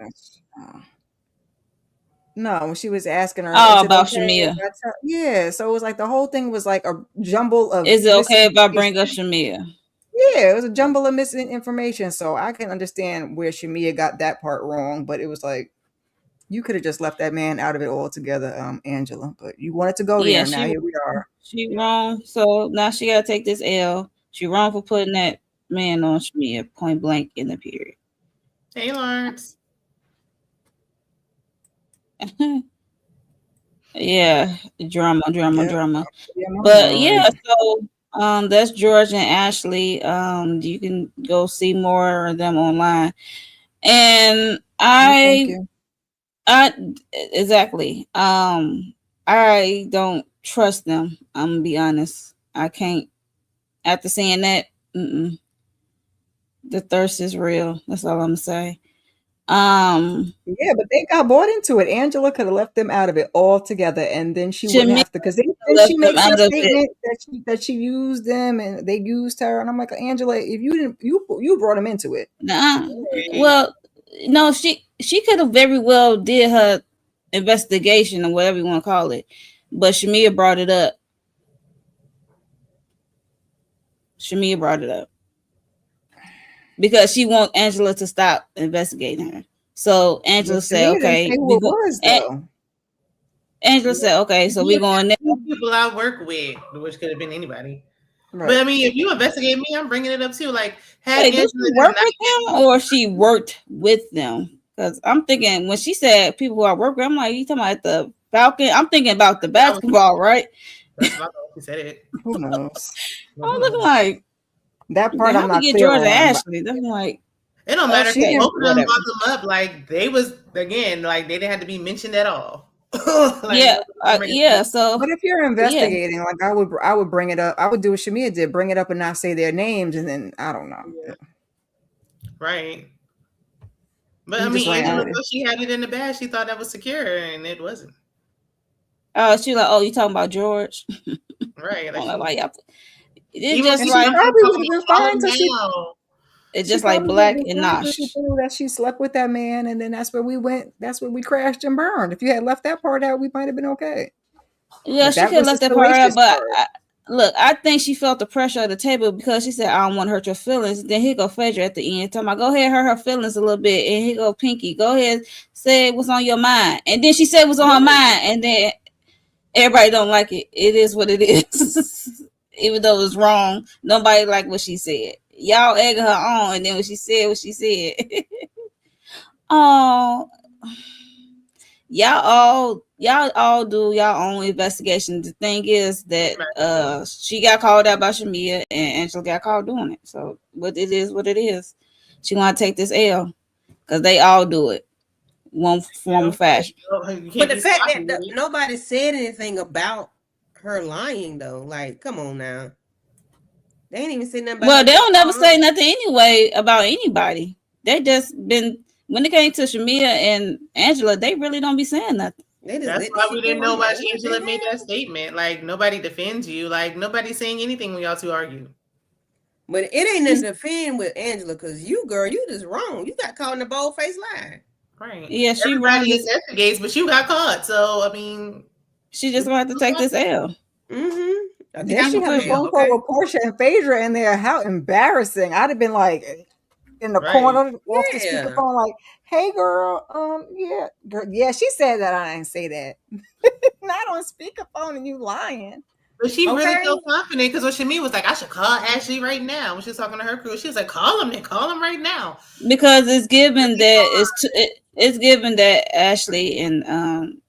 No, when she was asking her, about Shamea. Yeah, so it was like the whole thing was like a jumble of. Is it okay if I bring up Shamea? Yeah, it was a jumble of missing information. So I can understand where Shamea got that part wrong, but it was like you could have just left that man out of it altogether, Angela. But you wanted to go there. Now here we are. She wrong. So now she gotta take this L. She wrong for putting that man on Shamea point blank in the period. Hey, Lawrence. Yeah, drama. But yeah, so that's George and Ashley. You can go see more of them online. And I exactly. I don't trust them. I'm gonna be honest. I can't. After seeing that, the thirst is real. That's all I'm gonna say. Yeah, but they got bought into it. Angela could have left them out of it altogether, and then she wouldn't have to, because then she makes a statement that she used them and they used her, and I'm like, Angela, if you didn't, you brought them into it. Well, no, she could have very well did her investigation or whatever you want to call it, but Shamea brought it up. Because she wants Angela to stop investigating her. So Angela said, "Okay." Angela said, "Okay, so we're going there." People I work with, which could have been anybody. Right. But I mean, if you investigate me, I'm bringing it up too. Like, did she work with them or she worked with them? Because I'm thinking when she said people who I work with, I'm like, you talking about the Falcon? I'm thinking about the basketball, right? That's not who said it. Who knows? I'm looking like. That part I'm not clear clear on. George Ashley. That's like it don't matter. Both of them brought them up. Like they was again. Like they didn't have to be mentioned at all. Yeah. So, but if you're investigating, like I would bring it up. I would do what Shamea did, bring it up and not say their names, and then I don't know. Yeah. Right. But I mean, Angela thought she had it in the bag. She thought that was secure, and it wasn't. She like, oh, you talking about George? Right. Like, it's just like probably would have been fine to it's just like Black and Nosh. That she slept with that man, and then that's where we went. That's where we crashed and burned. If you had left that part out, we might have been okay. Yeah, she could have left that part out, but look, I think she felt the pressure of the table because she said, "I don't want to hurt your feelings." Then he go Phaedra at the end, talking about, "Go ahead, hurt her feelings a little bit," and he go Pinky, "Go ahead, say what's on your mind." And then she said what's on her mind, and then everybody don't like it. It is what it is. Even though it's wrong, nobody liked what she said. Y'all egging her on, and then when she said what she said, oh, y'all do y'all own investigation. The thing is that she got called out by Shamea and Angela got called doing it. So what it is, what it is. She want to take this L because they all do it, one form of fashion. But the fact that nobody said anything about her lying though, like, come on now. They ain't even say nothing about. Well, they don't never say nothing anyway about anybody. They just been when it came to Shamea and Angela, they really don't be saying nothing. That's why we didn't know why Angela made that statement. Like nobody defends you. Like nobody's saying anything when y'all two argue. But it ain't nothing to defend with Angela because you, girl, you just wrong. You got caught in a bold-faced lie. Right. Yeah, she everybody investigates, but you got caught. So I mean, she just gonna have to take this L. Mm-hmm. Then she had a phone call with Portia and Phaedra in there. How embarrassing! I'd have been like in the corner off the speakerphone, like, "Hey, girl, yeah, girl, yeah." She said that. I didn't say that. Not on speakerphone, and you lying. But she really felt confident because when Shamea was like, I should call Ashley right now. When she was talking to her crew, she was like, call him right now. Because it's given that it's given that Ashley and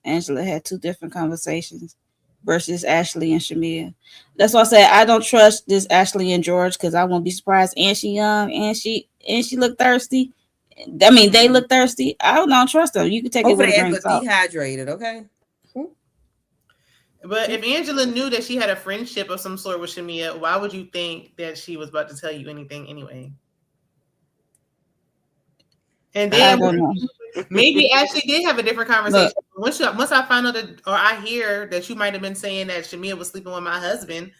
Angela had two different conversations versus Ashley and Shamea. That's why I said I don't trust this Ashley and George because I won't be surprised. And she young and she look thirsty. I mean, they look thirsty. I don't trust them. You can take it with a grain of salt. Dehydrated, okay. But if Angela knew that she had a friendship of some sort with Shamea, why would you think that she was about to tell you anything anyway? And then maybe Ashley did have a different conversation. Once I find out that, or I hear that you might have been saying that Shamea was sleeping with my husband,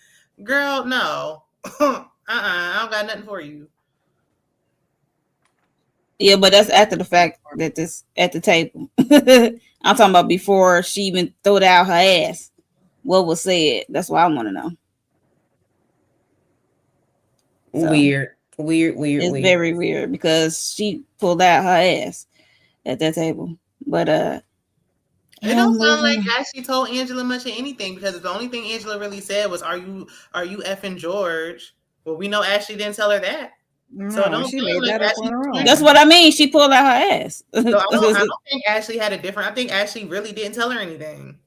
girl, no. I don't got nothing for you. Yeah, but that's after the fact that this at the table. I'm talking about before she even threw it out her ass. What was said? That's what I want to know. So, weird. It's very weird because she pulled out her ass at that table. But it don't sound like Ashley told Angela much of anything because the only thing Angela really said was, "Are you effing George?" Well, we know Ashley didn't tell her that. No, so don't she made that up on her own. That's what I mean. She pulled out her ass. So I don't think Ashley had a different. I think Ashley really didn't tell her anything.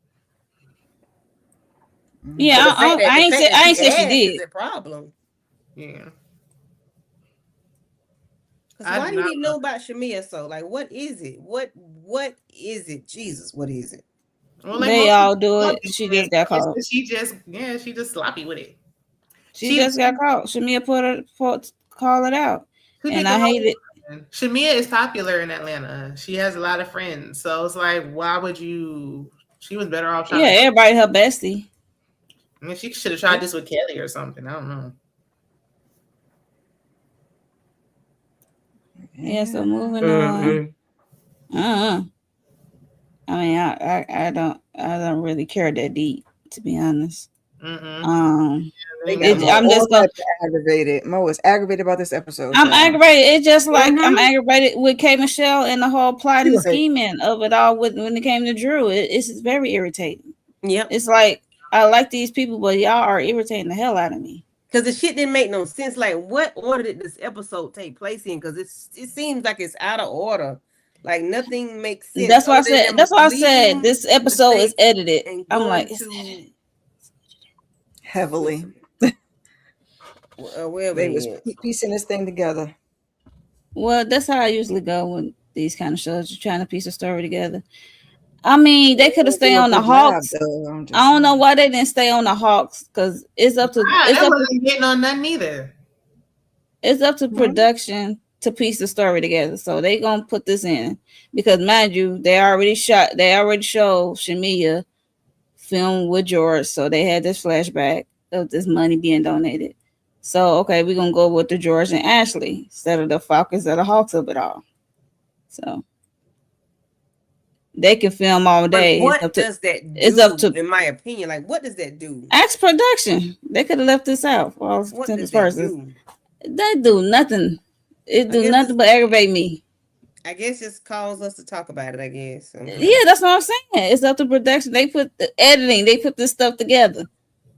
Yeah, I ain't say she did. Is a problem. Yeah. Why do you need to know about Shamea? So, like, what is it? What is it? Jesus, what is it? Well, like they all do it. She just got caught. She just sloppy with it. She just got caught. Shamea call it out, and I hate it. Shamea is popular in Atlanta. She has a lot of friends, so it's like, why would you? She was better off. Everybody her bestie. I mean, she should have tried this with Kelli or something. I don't know. Yeah, so moving on. I mean, I don't really care that deep, to be honest. I'm just gonna aggravated. Mo is aggravated about this episode. I'm aggravated. It's just like I'm aggravated with K. Michelle and the whole plot and scheming of it all. When it came to Drew, it's very irritating. Yep, it's like I like these people, but y'all are irritating the hell out of me. Because the shit didn't make no sense. Like, what order did this episode take place in? Because it seems like it's out of order. Like nothing makes sense. That's why I said. That's why I said this episode is edited. I'm like heavily. They was piecing this thing together. Well, that's how I usually go with these kind of shows. You're trying to piece a story together. I mean, they could have stayed on the Hawks. I don't know why they didn't stay on the Hawks because it's up to. Wasn't getting on nothing either. It's up to production to piece the story together. So they gonna put this in because, mind you, they already showed Shamea film with George, so they had this flashback of this money being donated. So okay, we're gonna go with the George and Ashley instead of the Falcons or the Hawks of it all. So. They can film all day. But what does that do? It's up to, in my opinion, like what does that do? Ask production. They could have left this out for all what does that do? They do nothing. It do nothing but aggravate me. I guess just calls us to talk about it. I guess. Yeah, that's what I'm saying. It's up to production. They put the editing. They put this stuff together,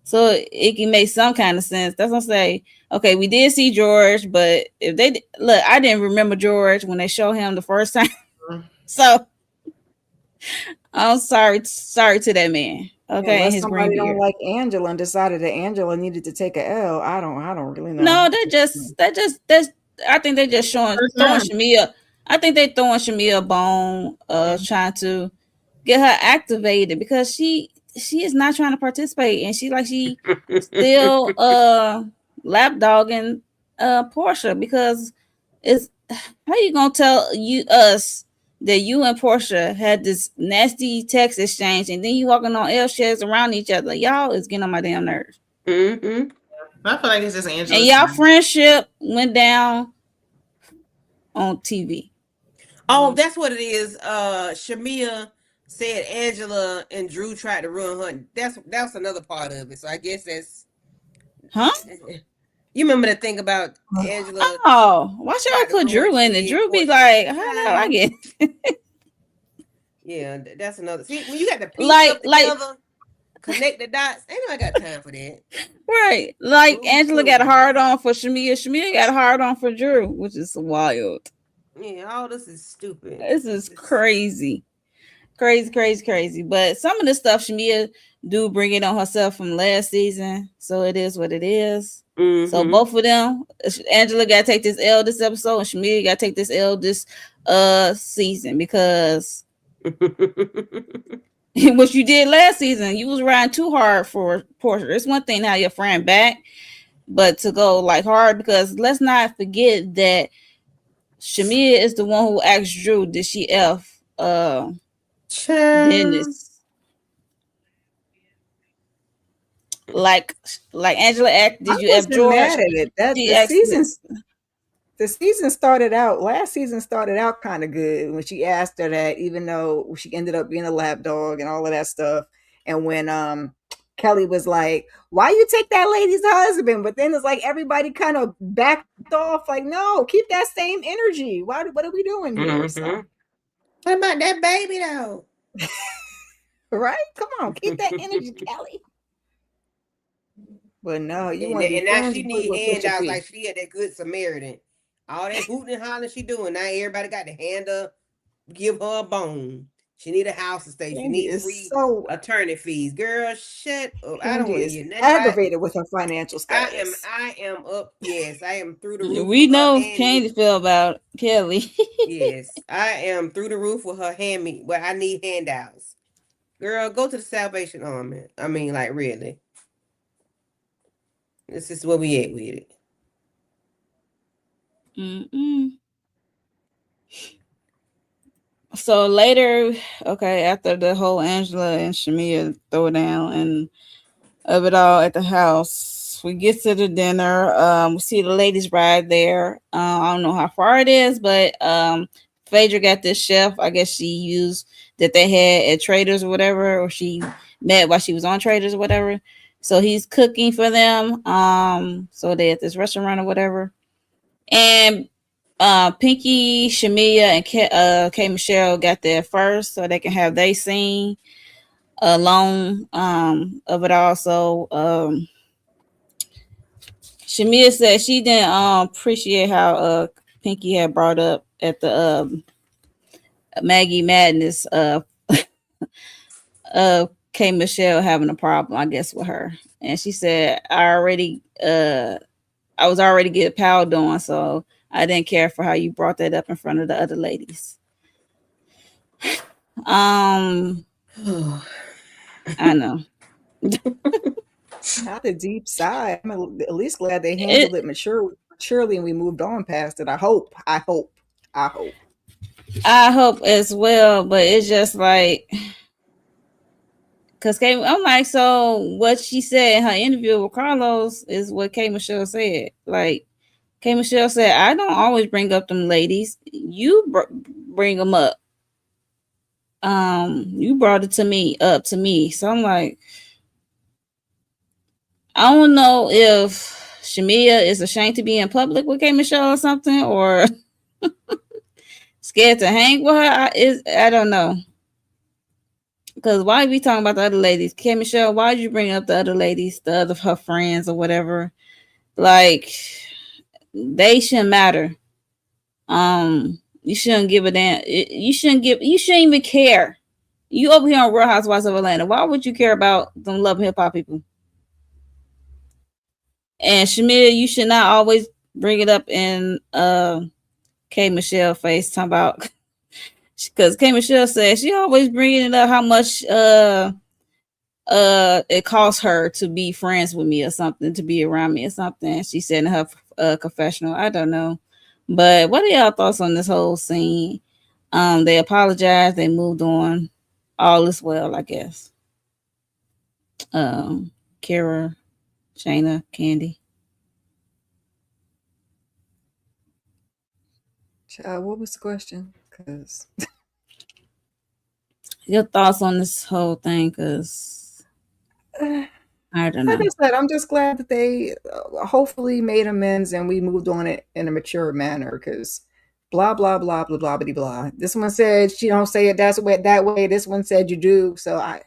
so it can make some kind of sense. That's what I'm saying. Okay, we did see George, but if they look, I didn't remember George when they showed him the first time. So. I'm sorry to that man. Okay, and Unless his green somebody don't beard. like Angela and decided that Angela needed to take a L, I don't really know. No, that's I think they just First throwing time. Shamia. I think they throwing Shamia a bone, trying to get her activated because she is not trying to participate and she still lapdogging Portia because it's how you gonna tell us that you and Portia had this nasty text exchange and then you walking on L shares around each other. Y'all is getting on my damn nerves. Mm-hmm. I feel like it's just And Angela's y'all time. friendship went down on TV. Oh, that's what it is. Shamea said Angela and Drew tried to ruin her. That's another part of it. So I guess that's Huh? you remember the thing about Angela Oh, why should I tried to put ruin Drew in it? Shamea and Drew be Portia. like, how the hell I get Yeah, that's another. See, when you got to piece like stuff together, connect the dots. Ain't nobody got time for that. right. Like Rude Angela got a fool. hard on for Shamia. Shamia got a hard on for Drew, which is wild. Yeah, all this is stupid. This is crazy. Crazy. But some of the stuff Shamia do bring it on herself from last season. So it is what it is. So Mm-hmm. both of them, Angela gotta take this L this episode, and Shamia gotta take this L this season because what you did last season, you was riding too hard for Portia. It's one thing to have your friend back, but to go like hard because let's not forget that Shamia is the one who asked Drew, did she F Child. Dennis? Like Angela asked, I did you F wasn't mad George? at it. That She asked the season started out last season started out kind of good when she asked her that, even though she ended up being a lap dog and all of that stuff. And when Kelli was like, why you take that lady's husband? But then it's like everybody kind of backed off, like, no, keep that same energy. What are we doing here? Mm-hmm. So What about that baby though? right? Come on, keep that energy, Kelli. But no, you want to be And now friends she need with Bishop handouts P. like she had that good Samaritan. All that hooting and hollering she doing. Now everybody got to hand her, give her a bone. She need a house to stay. She Candy need is free so attorney fees. Girl, shut up. I don't Candy want to is hear nothing about aggravated with her financial status. I am up. Yes, I am through the roof we with her know hand. Candy feel about Kelly. Yes, I am through the roof with her hand me. But I need handouts. Girl, go to the Salvation Army. I mean, like really. This is where we at with it. Mm-mm. So later, okay, after the whole Angela and Shamia throwdown and of it all at the house, we get to the dinner. We see the ladies ride there. I don't know how far it is, but Phaedra got this chef. I guess she used that they had at Traders or whatever, or she met while she was on Traders or whatever. So he's cooking for them. So they at this restaurant or whatever. And Pinky, Shamia, and K Michelle got there first, so they can have their scene alone of it all. So Shamia said she didn't appreciate how Pinky had brought up at the Maggie Madness K Michelle having a problem, I guess, with her. And she said, I was already getting piled on, so I didn't care for how you brought that up in front of the other ladies. I know. Not a deep sigh. I'm at least glad they handled It it maturely and we moved on past it. I hope. I hope as well, but it's just like because I'm like, so what she said in her interview with Carlos is what K Michelle said. Like K Michelle said, I don't always bring up them ladies. You bring them up. You brought it to me up to me. So I'm like, I don't know if Shamia is ashamed to be in public with K Michelle or something, or scared to hang with her. I don't know. Because why are we talking about the other ladies? K Michelle, why did you bring up the other ladies, the other her friends or whatever? Like they shouldn't matter. You shouldn't give a damn. You shouldn't even care You over here on Real Housewives of Atlanta. Why would you care about them Love and Hip Hop people? And Shamia, you should not always bring it up in K Michelle face talking about because K Michelle said she always bringing it up how much it costs her to be friends with me or something, to be around me or something. She said in her confessional. I don't know. But what are y'all thoughts on this whole scene? They apologized, they moved on. All is well, I guess. Kara, Shayna, Candy. What was the question? Because Your thoughts on this whole thing? Because I don't like know. I said, I'm just glad that they hopefully made amends and we moved on it in a mature manner. Because blah blah blah blah blah blah blah. This one said she don't say it that way. This one said you do. So I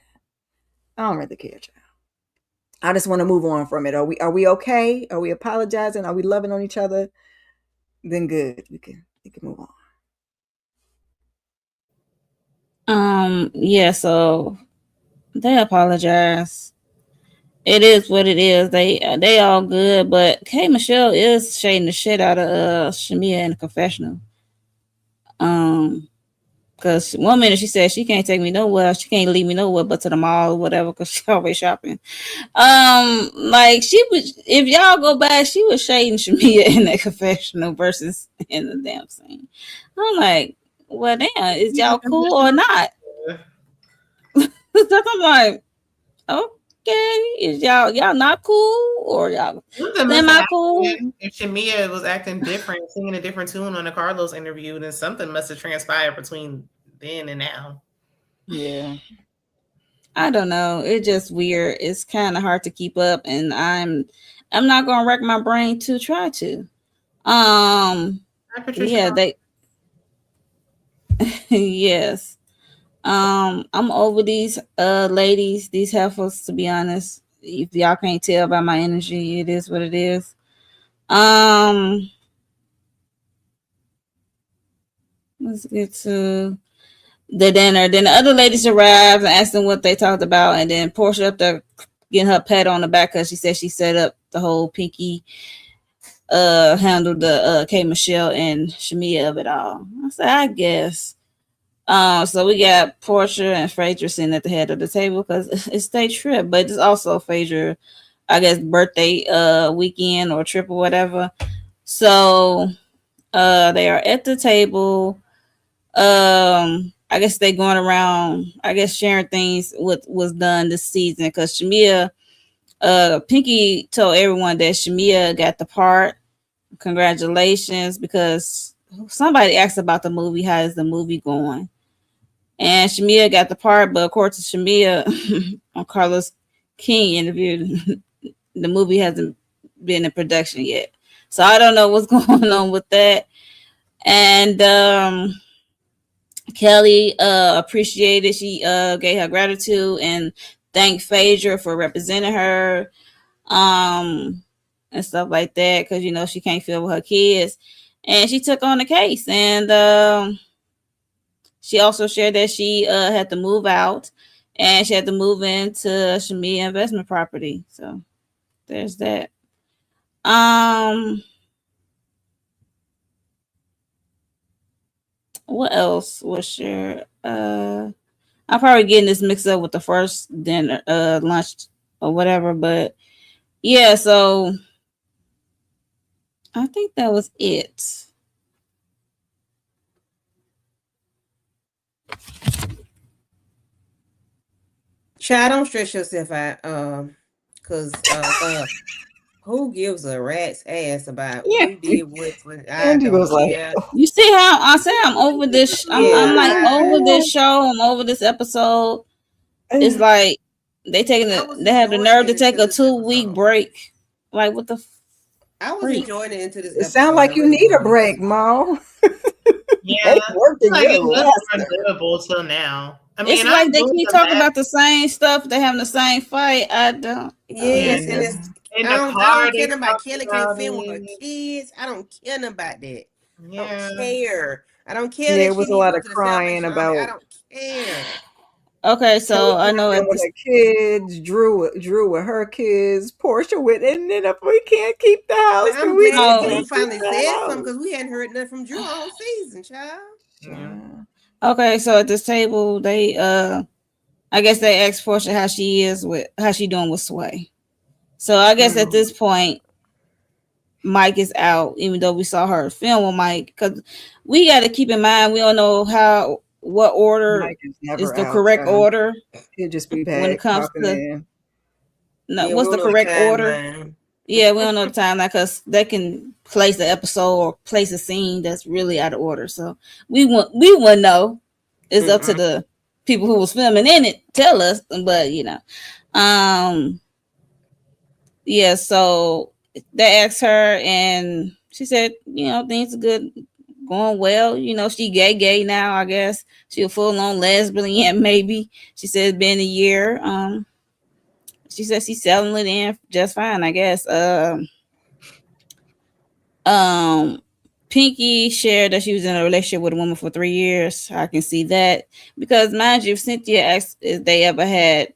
don't really care, child. I just want to move on from it. Are we okay? Are we apologizing? Are we loving on each other? Then good. We can move on. Yeah, so they apologize. It is what it is. They all good, but K Michelle is shading the shit out of Shamia in the confessional. Because one minute she said she can't take me nowhere, she can't leave me nowhere but to the mall or whatever, because she always shopping. Like she was, if y'all go back, she was shading Shamia in that confessional versus in the damn scene. I'm like, well, damn, is y'all cool or not? I'm like, okay, is y'all not cool or y'all Something must semi have cool? happened. If Shamia was acting different, singing a different tune on the Carlos interview, then something must have transpired between then and now. Yeah. I don't know. It's just weird. It's kind of hard to keep up, and I'm not gonna rack my brain to try to. Um, Hi, Patricia. yeah, they yes. I'm over these ladies, these heifers. To be honest, if y'all can't tell by my energy, it is what it is. Um, let's get to the dinner. Then the other ladies arrived and asked them what they talked about, and then Portia up there getting her pat on the back because she said she set up the whole Pinky handled the K Michelle and Shamia of it all. I said, I guess. So we got Portia and Phaedra sitting at the head of the table because it's their trip, but it's also Phaedra, I guess, birthday weekend or trip or whatever. So they are at the table. I guess they going around, I guess, sharing things what was done this season because Shamia, Pinky told everyone that Shamia got the part. Congratulations, because somebody asked about the movie. How is the movie going? And Shamia got the part, but according to Shamia on Carlos King interview, the movie hasn't been in production yet. So I don't know what's going on with that. And Kelli appreciated. She gave her gratitude and thanked Phaedra for representing her. And stuff like that, because she can't feel with her kids, and she took on the case. And she also shared that she had to move out, and she had to move into Shamia investment property. So there's that. What else was shared? I'm probably getting this mixed up with the first dinner, lunch or whatever, but yeah. So I think that was it. Child, don't stress yourself out. Cause who gives a rat's ass about Yeah. who did what? I Andy don't was like, care. You see how I say I'm over this? I'm like over this show. I'm over this episode. It's like I was they have the enjoying nerve to it take until a this 2 week episode. break. Like what the I was freak? enjoying it into this it sounds episode. I like you really need a was. break, Mo. Yeah, They worked in like your it was roster. unbearable till now. I It's mean, I like they enjoyed keep the talking last. about the same stuff. They having the same fight. I don't. Yeah, Yes, and Listen. it's in I the don't I car don't they care about talked Kelly can't about film with her it. kids. I don't care about that. I don't Yeah, care. I don't care Yeah, that it she was a need to lot go of to the crying Salvation Army. I about don't care. Okay, Kelly so I know walked in at with this. her kids, Drew with her kids, Portia with, and then if we can't keep the Well, house, then I'm we glad just Oh, Drew can't keep finally the said something house. because we hadn't heard nothing from Drew all season, child. Yeah. okay. So at this table, they I guess they asked Portia how she doing with Sway. So I guess at this point, Mike is out, even though we saw her film with Mike. Because we got to keep in mind, we don't know what order Mike is is never the out, correct child. order He'll just be when it back comes popping to in. no, Yeah, we what's don't the know the correct order. timeline. Yeah, we don't know the timeline because they can place the episode or place a scene that's really out of order. So we wouldn't know. It's up to the people who was filming in it tell us, but um, yeah. So they asked her, and she said, things are good, going well. She gay now. I guess she a full on lesbian. Maybe she said it's been a year. She said she's selling it in just fine. I guess. Um, Pinky shared that she was in a relationship with a woman for 3 years. I can see that because, mind you, Cynthia asked if they ever had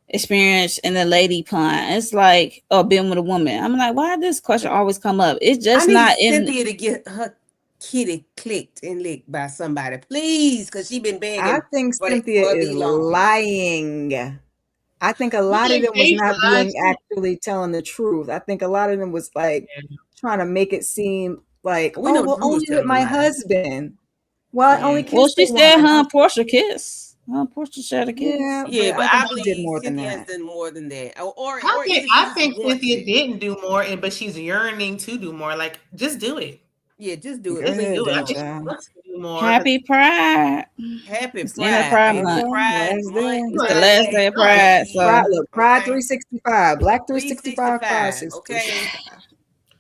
experience in the lady pond. It's like, oh, being with a woman. I'm like, why this question always come up? It's I just need not in. Cynthia to get her kitty clicked and licked by somebody, please, because she been I begging think for Cynthia for is the longest. lying. I think a lot of them was Engaged not a lot being too. actually telling the truth. I think a lot of them was like trying to make it seem like, We oh, know well, Drew was only with telling a my lie. husband. Well, I only Yeah. Well, kissed she the said woman. her and Portia kiss. Her and Portia shared a kiss. Yeah, Yeah, but but I I think she did believe more than Cynthia has that. done more than that, I or think either she I just think wants Cynthia it. didn't do more, but she's yearning to do more. Like, just do it. Yeah, just do it, Go Just ahead, please, do it. I then, think Lord. she child. wants to do more because Happy Pride. Happy It's in her Pride, Pride baby. month. Okay, Pride last month, day. It's the Pride last Day, day of Pride. Pride, So baby. look, Pride Okay, 365, Black 365, Pride 365. Okay, 665.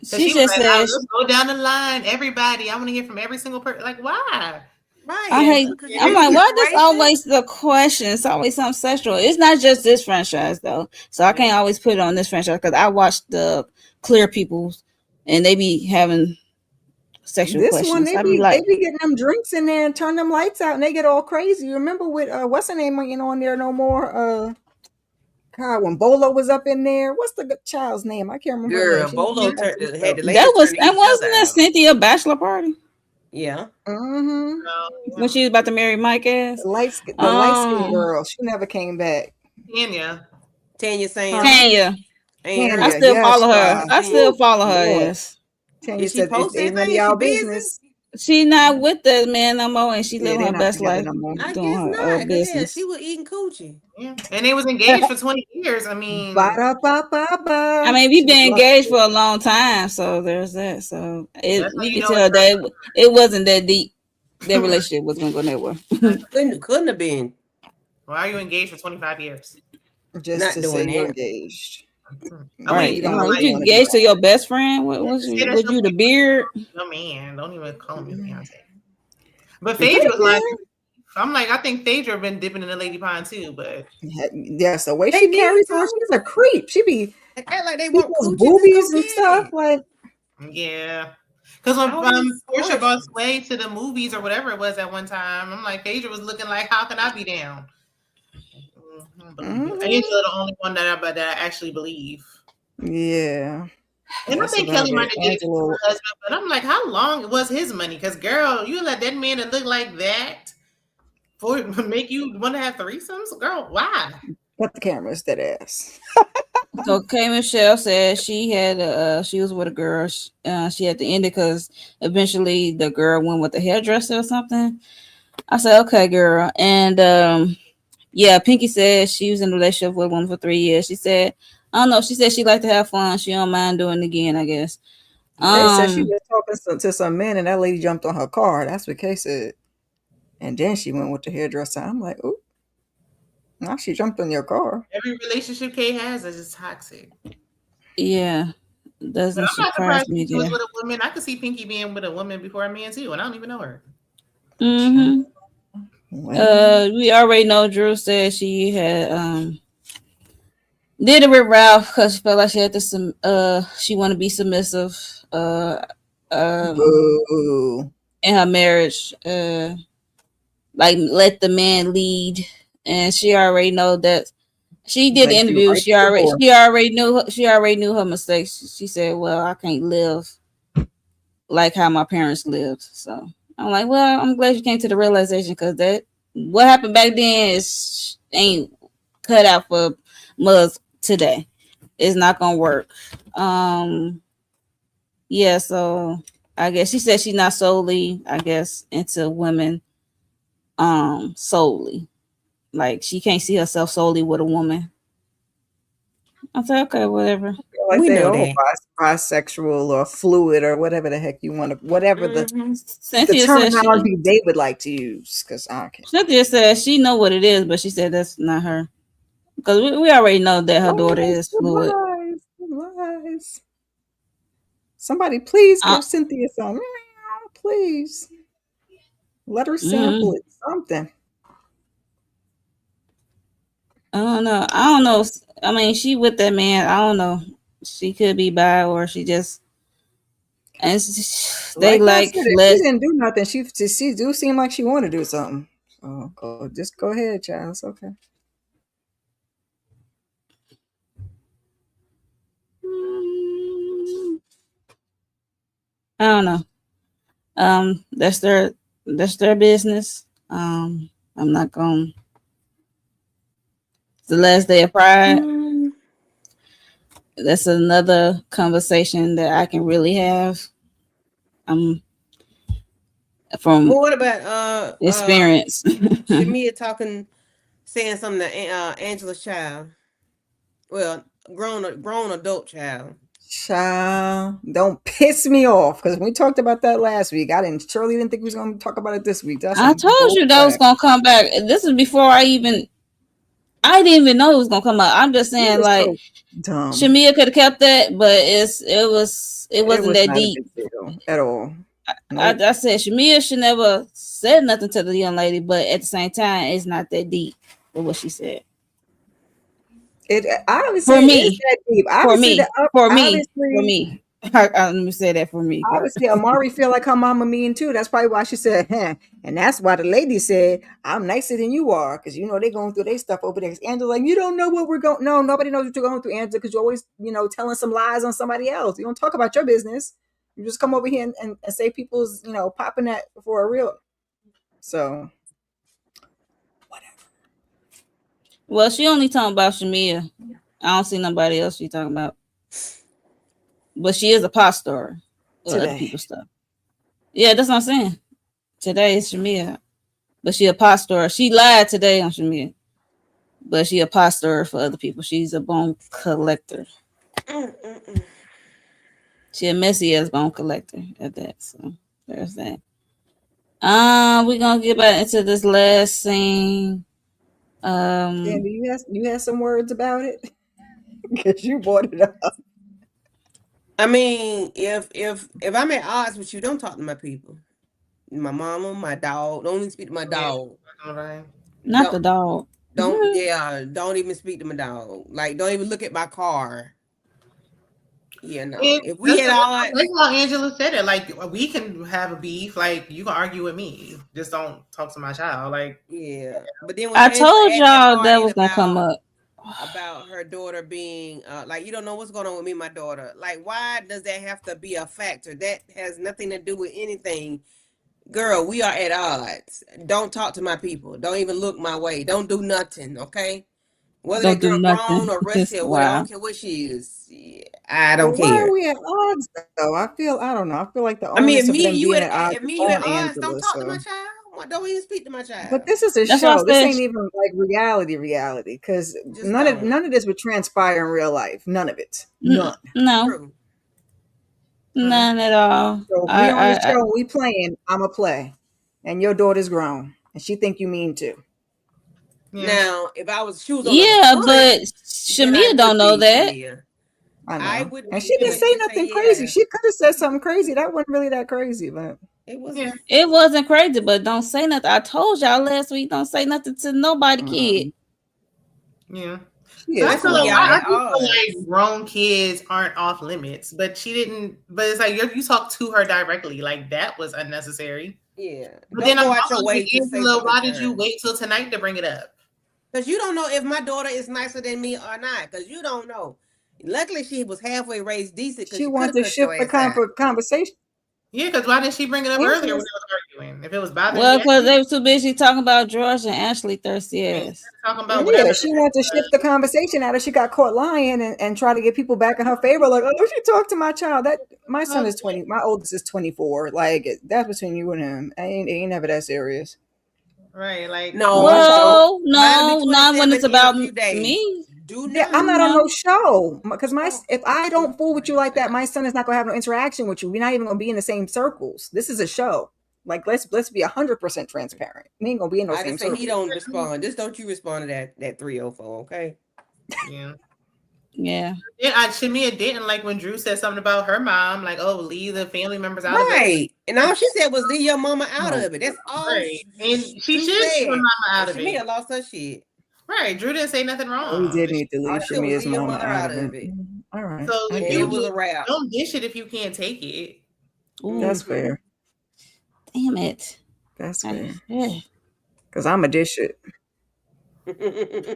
she she was just like, "Oh, says, let's go down the line, everybody. I want to hear from every single person." Like, why? I right. hate. Because I'm every like, why this situation, always the question? It's always something sexual. It's not just this franchise though, so I can't always put it on this franchise because I watched the Clear People's, and they be having sexual This one, questions. I'd be like, they be getting them drinks in there and turn them lights out, and they get all crazy. You remember with what's her name ain't on there no more? God, when Bolo was up in there, what's the child's name? I can't remember her name. girl, She Bolo had some had stuff. the ladies turning that each other wasn't that out. Cynthia bachelor party Yeah, Mm-hmm. when she was about to marry Mike ass. The light skinned Um, girl, she never came back. Kenya. Tanya Huh? Sands. Tanya, Ain't I Tanya, her? still yes, follow her. child. I still Woo, follow her. Lord. Yes, Tanya Did she said it post ain't none of anything? She y'all busy? business. she not with the man no more, and she Yeah, living they're her not best together life no more. I doing guess her not. Cause hell, she business. was eating coochie. Yeah. And they was engaged for 20 years. I mean, I Ba-da-ba-ba-ba. mean, we've She was been engaged for luscious. a long time, so there's that. So that's how you you can know it's tell that it wasn't that deep. Their relationship was gonna go nowhere. not. Couldn't have been Why are you engaged for 25 years? Just not to say doing you're that. engaged. I wouldn't Right? You even I'm don't like, really what like you want to be engaged to your best friend? What was say you? that's Was your you the boyfriend. beard? Your man. Don't even call him your fiance. But married. Phaedra But was like, again, I'm like, I think Phaedra been dipping in the lady pond too, but yes, the way They she did carries on, too. she's a creep. She be Act like they want people's coochie, just go boobies and get stuff. it. Like, yeah. Because when All these Portia brought questions. Sway to the movies or whatever it was at one time, I'm like, Phaedra was looking like, how can I be down? I don't believe you. mhm. Angela, the only one that I actually believe. Yeah, And I that's think about Kelly it. might have gave it to Angela, her husband, but I'm like, how long was his money? Because girl, you let that man that look like that for make you want to have threesomes, girl. Why? cut the cameras, that ass. So K Michelle said she was with a girl. She had to end it because eventually the girl went with the hairdresser or something. I said, okay, girl. And yeah, Pinky said she was in a relationship with one for 3 years. She said, I don't know. She said she liked to have fun. She don't mind doing it again, I guess. Kay said she Um, was talking to some men, and that lady jumped on her car. That's what Kay said. And then she went with the hairdresser. I'm like, ooh, now she jumped on your car. Every relationship Kay has is just toxic. yeah, But doesn't I'm not surprise surprised me Pinky was there. with a woman. I could see Pinky being with a woman before a man too, and I don't even know her. Mm-hmm. Well, We already know Drew said she had did it with Ralph because she felt like she had to she want to be submissive um boo. in her marriage, like let the man lead and she already know that she did the Like you interview. right to the door. She already knew her mistakes. She said, "Well, I can't live like how my parents lived." So I'm like, "Well, I'm glad you came to the realization because that what happened back then is ain't cut out for mugs today. It's not gonna work." Yeah. So I guess she said she's not solely, I guess, into women. Solely, like she can't see herself solely with a woman. I said, okay, whatever. Feel like We they know all that. bisexual or fluid or whatever the heck you want to, whatever Mm-hmm. the Cynthia said terminology they would like to use. Because I can't. Cynthia said she know what it is, but she said that's not her because we already know that her daughter Lies, is fluid. lies, lies. Somebody please I, give Cynthia some. Meow, please. Let her sample mm, it. Something. I don't know. I don't know. I mean, she with that man. I don't know. She could be bi or she just and they Like I like said, if she let. didn't do nothing, she do seem like she want to do something. So just go ahead, child. It's okay. Mm, I don't know. That's their business. I'm not going. It's the last day of Pride. Mm. That's another conversation that I can really have. Um, from Well, what about experience. Shamea saying something to Angela's child? Well, grown adult child. Child, don't piss me off because we talked about that last week. Shirley didn't think we was going to talk about it this week. That's I some told bull you that was crap. gonna come back. This is before I didn't even know it was gonna come up. I'm just It saying, was like so dumb. Shamia could have kept that, but it It wasn't was that not a deep. big deal at all. I, Nope. I said Shamia should never said nothing to the young lady, but at the same time, it's not that deep for what she said. I would For say it is me, that deep. for me, for me, for Obviously, me. Let me say that for me. obviously, Amari feel like her mama mean too. That's probably why she said, huh. And that's why the lady said, I'm nicer than you are. Because, they going through their stuff over there. Because Angela, like, you don't know what we're going. No, nobody knows what you're going through, Angela, because you're always, telling some lies on somebody else. You don't talk about your business. You just come over here and say people's, popping that for a real. So, Well, she only talking about Shamia. I don't see nobody else she talking about. But she is a pot star of other today. people's stuff. Yeah, that's what I'm saying. Today is Shamia. But she a pot star. She lied today on Shamia. But she a pot star for other people. She's a bone collector. Mm-mm-mm. She a messy ass bone collector at that. So there's that. We're gonna get back into this last scene. Candy, you have some words about it? Because you brought it up. I mean, if I'm at odds with you, don't talk to my people. My mama, my dog. Don't even speak to my Yeah. dog. All right. not the Don't dog. don't even speak to my dog. Like, don't even look at my car. Yeah, no. And If we at that's odds, how Angela said it. Like we can have a beef. Like you can argue with me. Just don't talk to my child. Like yeah. But then when I Angela told added that y'all part that in was gonna come up. about her daughter being like, you don't know what's going on with me and my daughter. Like, why does that have to be a factor? That has nothing to do with anything. Girl, we are at odds. Don't talk to my people. Don't even look my way. Don't do nothing, okay? Whether that Don't do girl grown nothing. or rusty It's or whatever, I don't wow. care what she is. Yeah, I don't But why are care. we at odds though? I don't know. I feel like the I mean, onus of them being at odds if is me and you at on odds, don't Angela. talk to my So, child. Don't even speak to my but child. this is a That's why I show. This said ain't even like reality, because Just none of don't. none of this would transpire in real life. None of it. None. no, True. none at all. So if we on the show and we playing, I'ma play, and your daughter's grown, and she think you mean to. yeah. Now, if I was shoes on the other Yeah, foot, but then I Shamia don't would know be that. Shamia. I I know. would And be she didn't Shamia say and say, nothing crazy. yeah, She could have said something crazy. That wasn't really that crazy, but it Yeah. was. It wasn't crazy, but don't say nothing. I told y'all last week, don't say nothing to nobody, kid. Yeah. she But is I feel Especially when like y'all grown. I at do feel odds. like grown kids aren't off limits, but she didn't. But it's like you talk to her directly, like that was unnecessary. Yeah. But then Don't I'm go out your also like, way to say Angela, something why to did you her. wait till tonight to bring it up? Because you don't know if my daughter is nicer than me or not. Because you don't know. Luckily, she was halfway raised decent because She she could wants have to cut your shift the ass out. conversation. Yeah, because why didn't she bring it up earlier when they Interest. was arguing? If it was bothering Well, you, because they were too busy talking about George and Ashley thirsty instead ass. of talking about Yeah, whatever. she wants to shift the conversation out of she got caught lying and try to get people back in her favor. Like, oh, she talked to my child. That my son is 20. My oldest is 24. Like that's between you and him. Ain't never that serious. Right, like But my No, child, don't. Well, About to be no, not when 27 it's in a about few days. me. Do yeah, I'm not. not on No. no show because my Oh, if I don't fool with you like that, my son is not gonna have no interaction with you. We're not even gonna be in the same circles. This is a show. Like let's be 100% transparent. We ain't gonna be in no I same just say he circles. don't respond. Just don't you respond to that 304, okay? yeah. Yeah. Yeah, Shamea didn't like when Drew said something about her mom, like, "Oh, leave the family members out of it." Right. And all she said was leave your mama out No, of it. That's all Right, and she Drew should leave her said. mama And out of it. Shamia lost her shit. Right, Drew didn't say nothing we wrong. did need to All leave she said was Shamia's leave your mama mother out out of of it. it. All right, So I And get it it. was a wrap. don't dish it if you can't take it. Ooh, That's Mm-hmm. fair. damn it. That's I- fair. yeah. Cause I'm a dish it.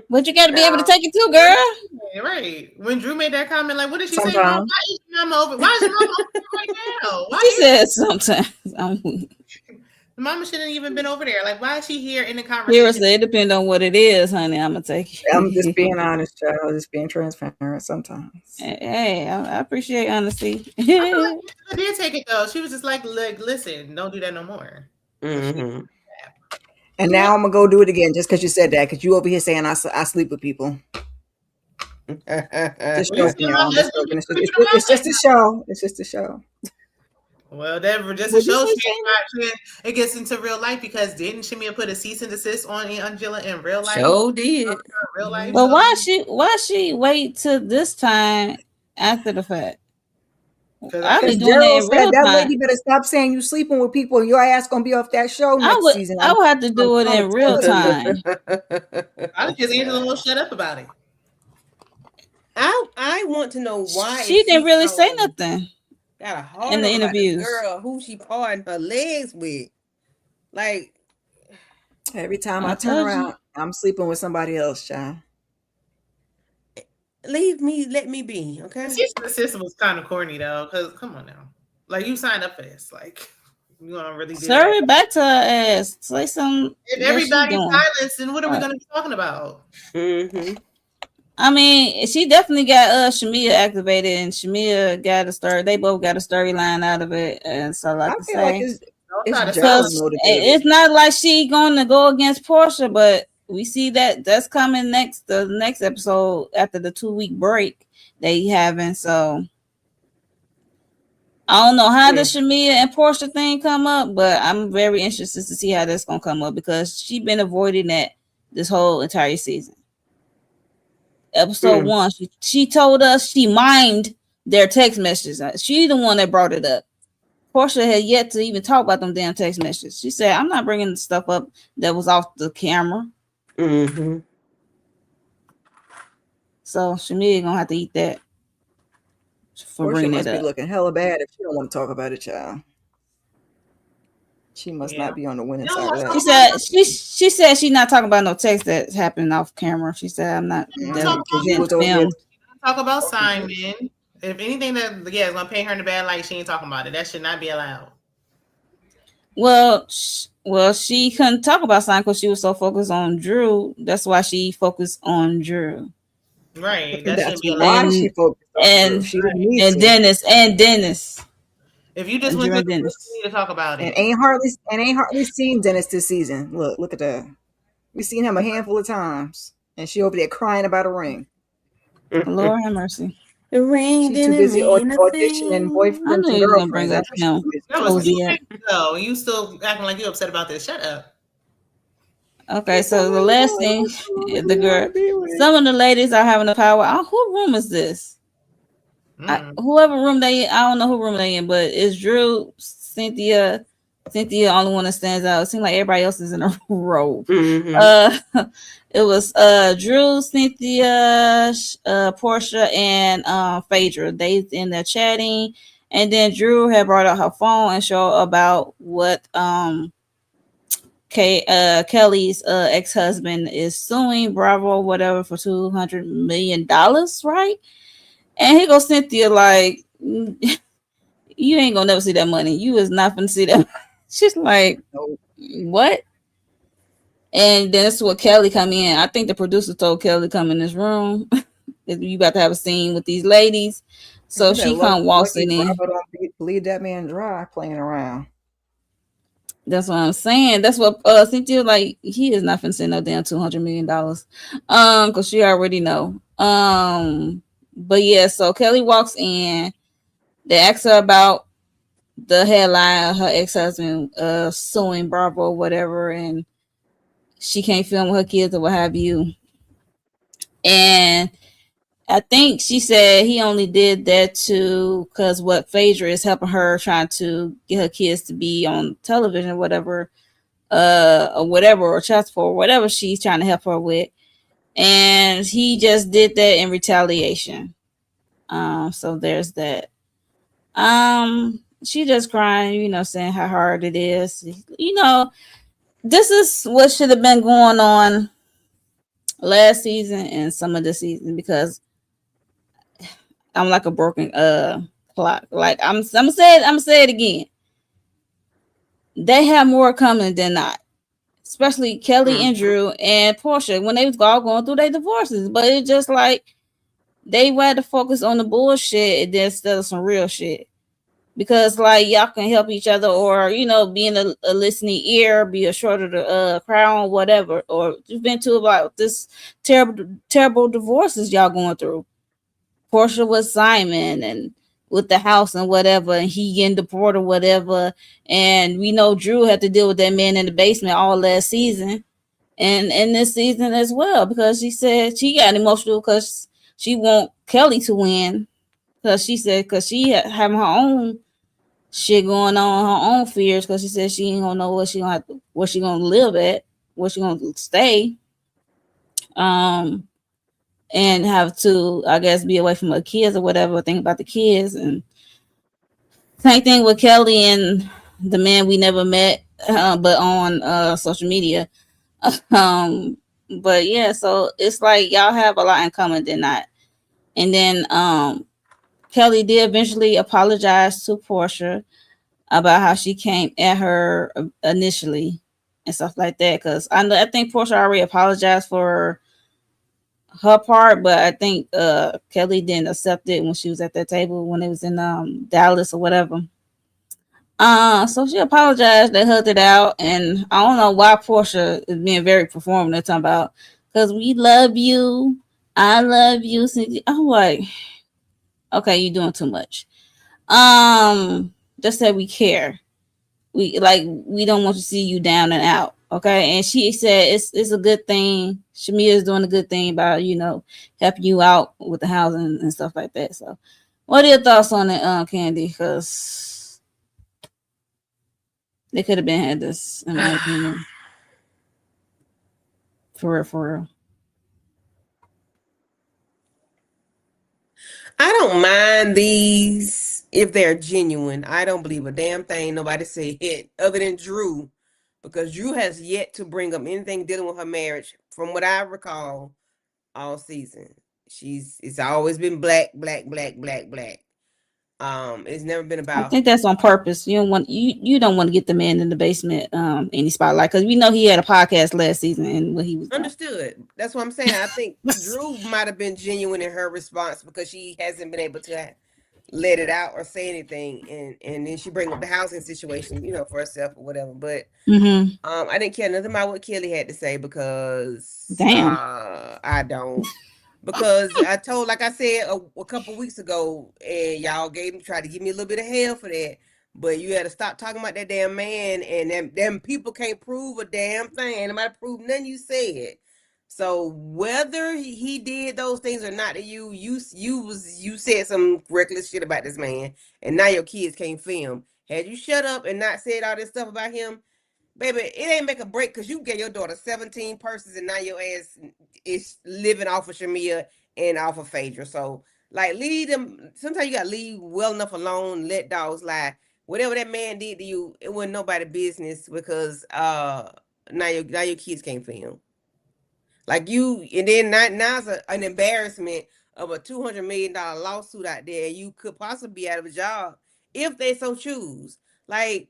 But you got to be able to Now, take it too, girl. Yeah, right. When Drew made that comment, like, what did she say, Mom? Sometimes. Why is your mama over? Why is your mama over there right now? Why She is said sometimes. Mama shouldn't even been over there? Like, why is she here in the Here conversation? it depends on what it is, honey. I'm gonna take I'm just being it. honest, child. Just being transparent sometimes. Hey, I appreciate honesty. I feel like Angela did take it though. She was just like, look, listen, don't do that no more. mm-hmm. And now I'm gonna go do it again just because you said that. Because you over here saying I sleep with people. Just Well, you joking, still my y'all. Just husband. joking. You It's sleeping just, around it's just a like show. It's just a show. well, that just a Would you show say it gets into real life because didn't Shamea put a cease and desist on Angela in real life? Sure did. Real life. But So why she wait till this time after the fact? because I I'll be Because think doing it Daryl in said real that time. lady better stop saying you sleeping with people. And your ass gonna be off that show next season. I would have to do it trying to in tell real you. time. I just Angela won't shut up about it. I want to know why She is didn't she really say so nothing got a hard in the on about the interviews. girl who she pawing her legs with. Like, Every time I I turn told you. around, I'm sleeping with somebody else, child. leave me, let me be, The okay? cease and desist was kind of corny though. Because come on now, like you signed up for this, like you gonna really do that? Serve it back to her ass. Say something If that she everybody's doing. silenced, then what are we Right. gonna be talking about? Mm-hmm. I mean, she definitely got Shamea activated, and Shamea got a story. They both got a storyline out of it, and so I like to feel like say, Don't it's try to Gerald silence. because motivated. it's not like she going to go against Portia, but we see that's coming the next episode after the 2-week break they having. So I don't know how the Shamea and Portia thing come up, but I'm very interested to see how that's gonna come up because she been avoiding that this whole entire season. Episode 1, she told us she mimed their text messages. She the one that brought it up. Portia had yet to even talk about them damn text messages. She said, "I'm not bringing the stuff up that was off the camera." Mm-hmm. So Shamea gonna have to eat that for Portia bringing must it be up. looking hella bad if she don't want to talk about it, child. She must Yeah. not be on the winning No, side of let's that. She said she's not talking about no text that's happening off camera. She said I'm not Because you didn't was over here. film. talk about Simon. If anything that is gonna paint her in the bad light, she ain't talking about it. That should not be allowed. Well, she couldn't talk about Simon because she was so focused on Drew. That's why she focused on Drew. Right. That That's shouldn't be why allowed. she focused on Drew. She didn't need to. Dennis. If you just And went Drew through and the Dennis. you need to talk about And it. ain't hardly seen Dennis this season. Look at that. We seen him a handful of times, and she over there crying about a ring. Lord have mercy. The ring She too didn't busy mean a auditioning thing. I boyfriends knew and he was gonna bring girlfriends. up That's what she him. too busy That was doing. 2 Cozy. weeks ago. You still acting like you upset about this. Shut up. Okay, so the last thing, the girl, some of the ladies are having the power. Who room is this? Whoever room they in, I don't know who room they in, but it's Drew, Cynthia. Cynthia only one that stands out. It seems like everybody else is in a row. Mm-hmm. It was Drew, Cynthia, Portia, and Phaedra. They in there chatting, and then Drew had brought out her phone and showed about what Kelly's ex-husband is suing Bravo whatever for $200 million, right? And he goes Cynthia like, you ain't gonna never see that money. You is not gonna see that. She's like, Nope. what? And then that's what Kelly come in. I think the producer told Kelly come in this room. You about to have a scene with these ladies. So You better she come lucky waltzing in. Bravo don't bleed that man dry playing around. That's what I'm saying. That's what Cynthia like. He is not finna send no damn $200 million. Cause she already know. But yeah. So Kelly walks in. They ask her about the headline, her ex husband suing Bravo or whatever, and she can't film with her kids or what have you. And I think she said he only did that to because what Phaedra is helping her trying to get her kids to be on television, whatever, or whatever, or child support, or whatever she's trying to help her with. And he just did that in retaliation. So there's that. She just crying, saying how hard it is. This is what should have been going on last season and some of the season because I'm like a broken clock. Like I'm gonna say it again. They have more coming than not. Especially Kelly and Drew and Portia when they was all going through their divorces. But it's just like they had to focus on the bullshit instead of some real shit. Because like y'all can help each other or being a listening ear, be a shoulder to cry on, whatever, or you've been to about this terrible divorces y'all going through. Portia with Simon and with the house and whatever, and he getting deported or whatever. And we know Drew had to deal with that man in the basement all last season and in this season as well because she said she got emotional because she want Kelly to win because she said because she having her own shit going on, her own fears because she said she ain't gonna know where she gonna live at, where she gonna stay. Um, and have to, I guess, be away from her kids or whatever, think about the kids. And same thing with Kelly and the man we never met, but on social media. Um, but yeah, so it's like y'all have a lot in common than not. And then Kelly did eventually apologize to Portia about how she came at her initially and stuff like that. Because I think Portia already apologized for her part, but I think Kelly didn't accept it when she was at that table when it was in Dallas or whatever. So she apologized. They hugged it out, and I don't know why Portia is being very performative. Talking about because we love you, I love you. I'm like, okay, you're doing too much. Just say we care. We don't want to see you down and out. Okay. And she said it's a good thing. Shamea is doing a good thing by, helping you out with the housing and stuff like that. So what are your thoughts on it, Candy? Because they could have been had this, in my opinion. For real, for real. I don't mind these if they're genuine. I don't believe a damn thing nobody said other than Drew, because Drew has yet to bring up anything dealing with her marriage, from what I recall, all season. It's always been black, black, black, black, black. It's never been I about think that's on purpose. You don't want to get the man in the basement any spotlight because we know he had a podcast last season and what he was doing. understood. That's what I'm saying. I think Drew might have been genuine in her response because she hasn't been able to let it out or say anything, and then she bring up the housing situation, for herself or whatever. But Mm-hmm. I didn't care nothing about what Kelly had to say because Damn. I don't. Because like I said a couple weeks ago, and y'all tried to give me a little bit of hell for that. But you had to stop talking about that damn man, and them people can't prove a damn thing. Ain't nobody prove nothing you said. So whether he did those things or not to you said some reckless shit about this man, and now your kids can't film. Had you shut up and not said all this stuff about him, baby, it ain't make a break because you gave your daughter 17 purses and now your ass is living off of Shamea and off of Phaedra. So, like, leave them. Sometimes you got to leave well enough alone, let dogs lie. Whatever that man did to you, it wasn't nobody business because now your kids can't film. Like you, and then now it's an embarrassment of a $200 million lawsuit out there. You could possibly be out of a job if they so choose. Like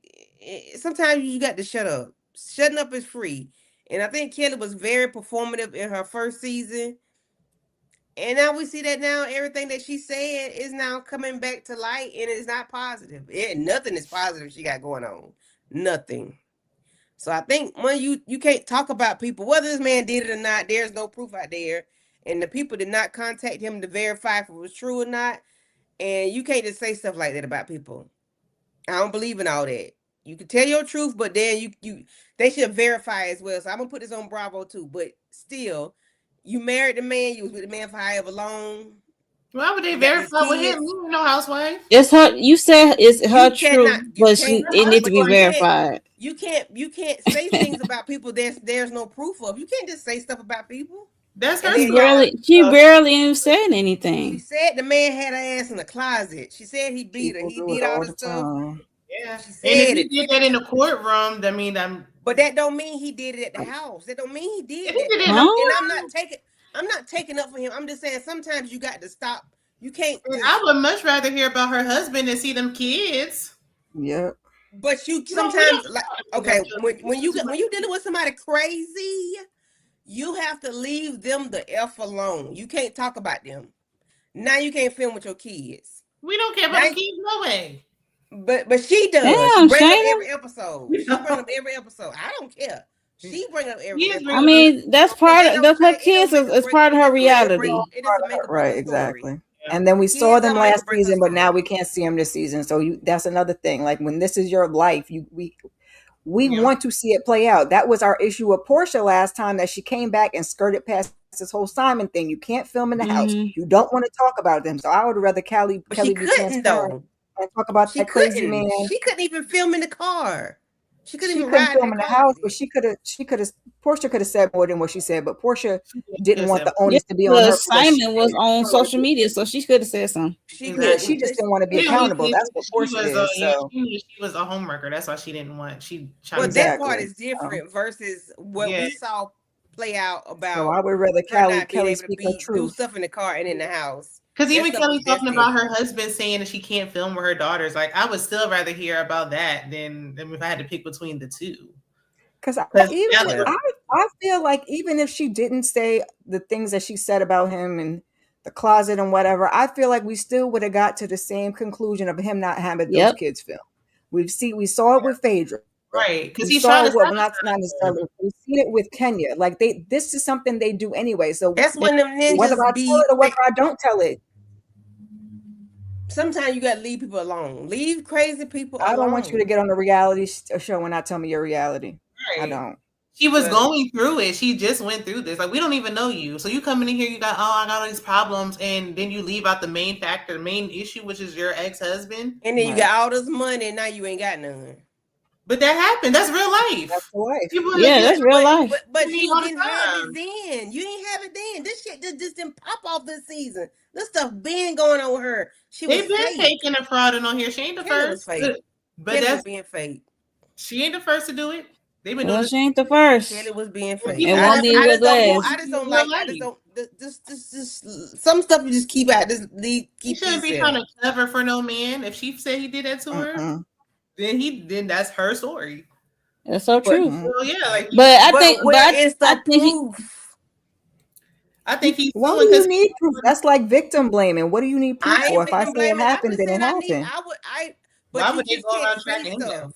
sometimes you got to shut up. Shutting up is free. And I think Kelli was very performative in her first season. And now we see that now everything that she said is now coming back to light, and it's not positive. Nothing is positive she got going on. Nothing. So I think when you can't talk about people, whether this man did it or not, there's no proof out there. And the people did not contact him to verify if it was true or not. And you can't just say stuff like that about people. I don't believe in all that. You can tell your truth, but then they should verify as well. So I'm gonna put this on Bravo too. But still, you married the man, you was with the man for however long. Why would they verify with him? You know, housewife. It's her. You said it's her truth, but it needs to be verified. You can't say things about people there's no proof of. You can't just say stuff about people. That's her. She barely even said anything. She said the man had her ass in the closet. She said he beat her. He did all the stuff. Yeah, she said and if he did that in the courtroom, that mean But that don't mean he did it at the house. That don't mean he did it. And I'm not taking up for him. I'm just saying sometimes you got to stop. You can't. I would much rather hear about her husband than see them kids. Yep. But you sometimes like okay when you dealing with somebody crazy, you have to leave them the F alone. You can't talk about them. Now you can't film with your kids. We don't care about the kids, no way. But she does. Damn, she bring up every episode. She bring up every episode. I don't care. She bring up every episode. I mean, that's part of her kids is part of her reality. Right, exactly. Yeah. And then we saw them last season, but now we can't see them this season. So that's another thing. Like when this is your life, we want to see it play out. That was our issue with Portia last time, that she came back and skirted past this whole Simon thing. You can't film in the house. You don't want to talk about them. So I would rather Kelli be transparent and talk about that crazy man. She couldn't even film in the car. She couldn't even film in the house, but Portia could have said more than what she said, but Portia didn't want the onus to be on her. Simon was on social media, so she could have said something. She just didn't want to be accountable. That's what Portia is. She was a homewrecker. That's why she didn't want. That part is different versus what we saw play out about. So I would rather Kelli speak her truth. Do stuff in the car and in the house. Because even Kelli talking about her husband saying that she can't film with her daughters, like I would still rather hear about that than if I had to pick between the two. Because I feel like even if she didn't say the things that she said about him and the closet and whatever, I feel like we still would have got to the same conclusion of him not having those kids filmed. We saw it with Phaedra. Right, because he's trying to not necessarily. We've seen it with Kenya. Like this is something they do anyway. So that's when them ninjas whether I tell it or whether I don't tell it. Sometimes you gotta leave people alone. Leave crazy people alone. I don't want you to get on a reality show and not tell me your reality. Right. I don't. She was going through it. She just went through this. Like we don't even know you. So you coming in here, I got all these problems, and then you leave out the main factor, the main issue, which is your ex-husband. And then you got all this money, and now you ain't got none. But that happened. That's real life. That's life. That's real life. But you didn't have it then. You didn't have it then. This shit just didn't pop off this season. This stuff been going on with her. They've been taking a fraud on here. She ain't the first. But that's being fake. She ain't the first to do it. They've been doing she ain't the first. Kelli was being fake. It won't be the last. I just don't like. This some stuff you just keep out. Keep. She shouldn't be trying to cover for no man. If she said he did that to her. Then that's her story. That's so true. I think he's. What do you need proof? That's like victim blaming. What do you need proof for? If I say it happened, then it happened. Why would they go around tracking him down?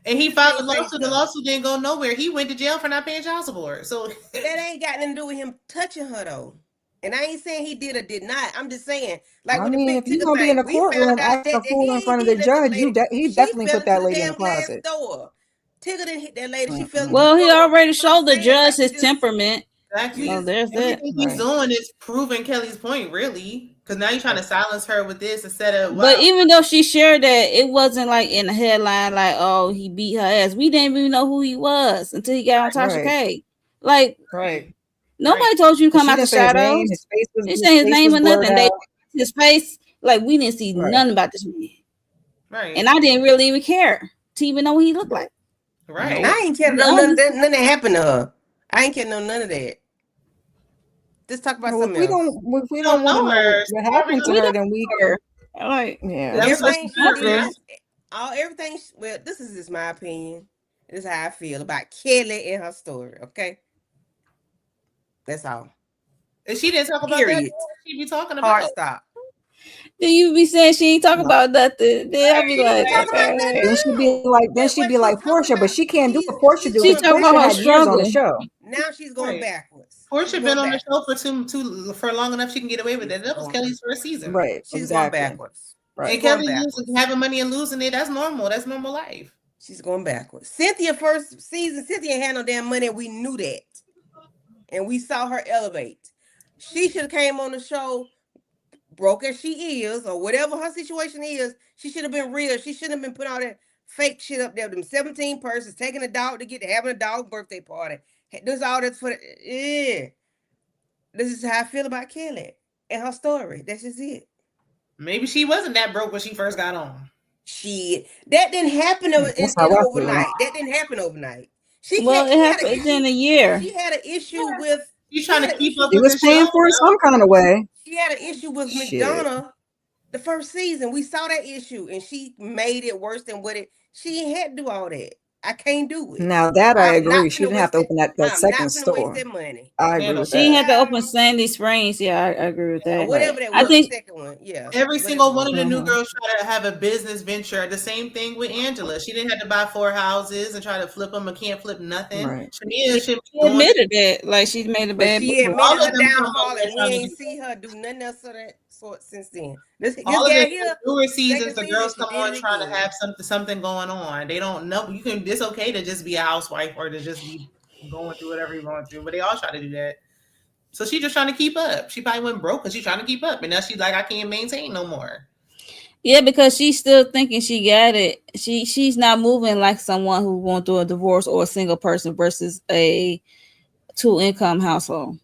And he filed the lawsuit. The lawsuit didn't go nowhere. He went to jail for not paying child support. So that ain't got nothing to do with him touching her though. And I ain't saying he did or did not. I'm just saying, like, if you're gonna be in a courtroom acting a fool in front of the judge, he definitely put that lady in the closet. Tigger didn't hit that lady. She fell. Well, he already showed the judge his temperament. Exactly. So there's that. Everything he's doing is proving Kelly's point, really. Because now you're trying to silence her with this instead of. Wow. But even though she shared that, it wasn't like in the headline, like, oh, he beat her ass. We didn't even know who he was until he got on Tasha K. Like, nobody told you to come out the shadows. They said his name or nothing. His face, like, we didn't see nothing about this man. Right. And I didn't really even care to even know what he looked like. Right. I ain't care none that happened to her. I ain't care none of that. Let's talk about Well, something else. if we don't want to know her. what happened to her, then we Her. Like, yeah. That's what Everything she she did. did, everything. Well, this is just my opinion. This is how I feel about Kelli and her story. Okay, that's all. If she didn't talk about that, Period. what would she be talking Hard about? stop. then you be saying she ain't talking about nothing. Then I'll be She ain't like, talking about okay. Then she'd be nothing now. like, But what she's talking Portia, but about, she can't do what Portia do she's She because going talking about Portia her had backwards. years on the struggle. show. Now she's going Right. backwards. Portia been on the show for long enough she can get away with it. That was Kelly's first season. Right, She's going exactly. backwards. Right. And She's going Kelly backwards. having money and losing it, that's normal. That's normal life. She's going backwards. Cynthia first season, Cynthia had no damn money. We knew that, and we saw her elevate. She should have came on the show broke as she is, or whatever her situation is. She should have been real. She shouldn't have been putting all that fake shit up there. Them 17 persons taking a dog to having a dog birthday party. This all that's for yeah. This is how I feel about Kelli and her story. That's just it. Maybe she wasn't that broke when she first got on. That didn't happen That's how I feel. overnight. That didn't happen overnight. It happened in a year. She had an issue with. She's trying to keep up She with was the paying show. for it some kind of way. She had an issue with Shit. McDonough the first season. We saw that issue, and she made it worse than what it. She ain't had to do all that. I can't do it. Now that I agree. She didn't have to open that I'm second not store. waste that money. I agree with She that. had to open Sandy Springs. Yeah, I agree with that. Whatever that I was, think the second one. Yeah. Every single one of the new Mhm. girls try to have a business venture. The same thing with Angela. She didn't have to buy 4 houses and try to flip them and can't flip nothing. Right. Shamea she admitted that, like she's made a But bad she move. admitted All of her them downfall, and we trying to ain't do see her do nothing else of that sort since then. This all of guy the here, newer seasons, second the girls season, come she did on it trying to again. have something going on. They don't know you can. It's okay to just be a housewife or to just be going through whatever you're going through. But they all try to do that. So she just trying to keep up. She probably went broke because she's trying to keep up, and now she's like, I can't maintain no more. Yeah, because she's still thinking she got it. She's not moving like someone who's going through a divorce or a single person versus a 2-income household.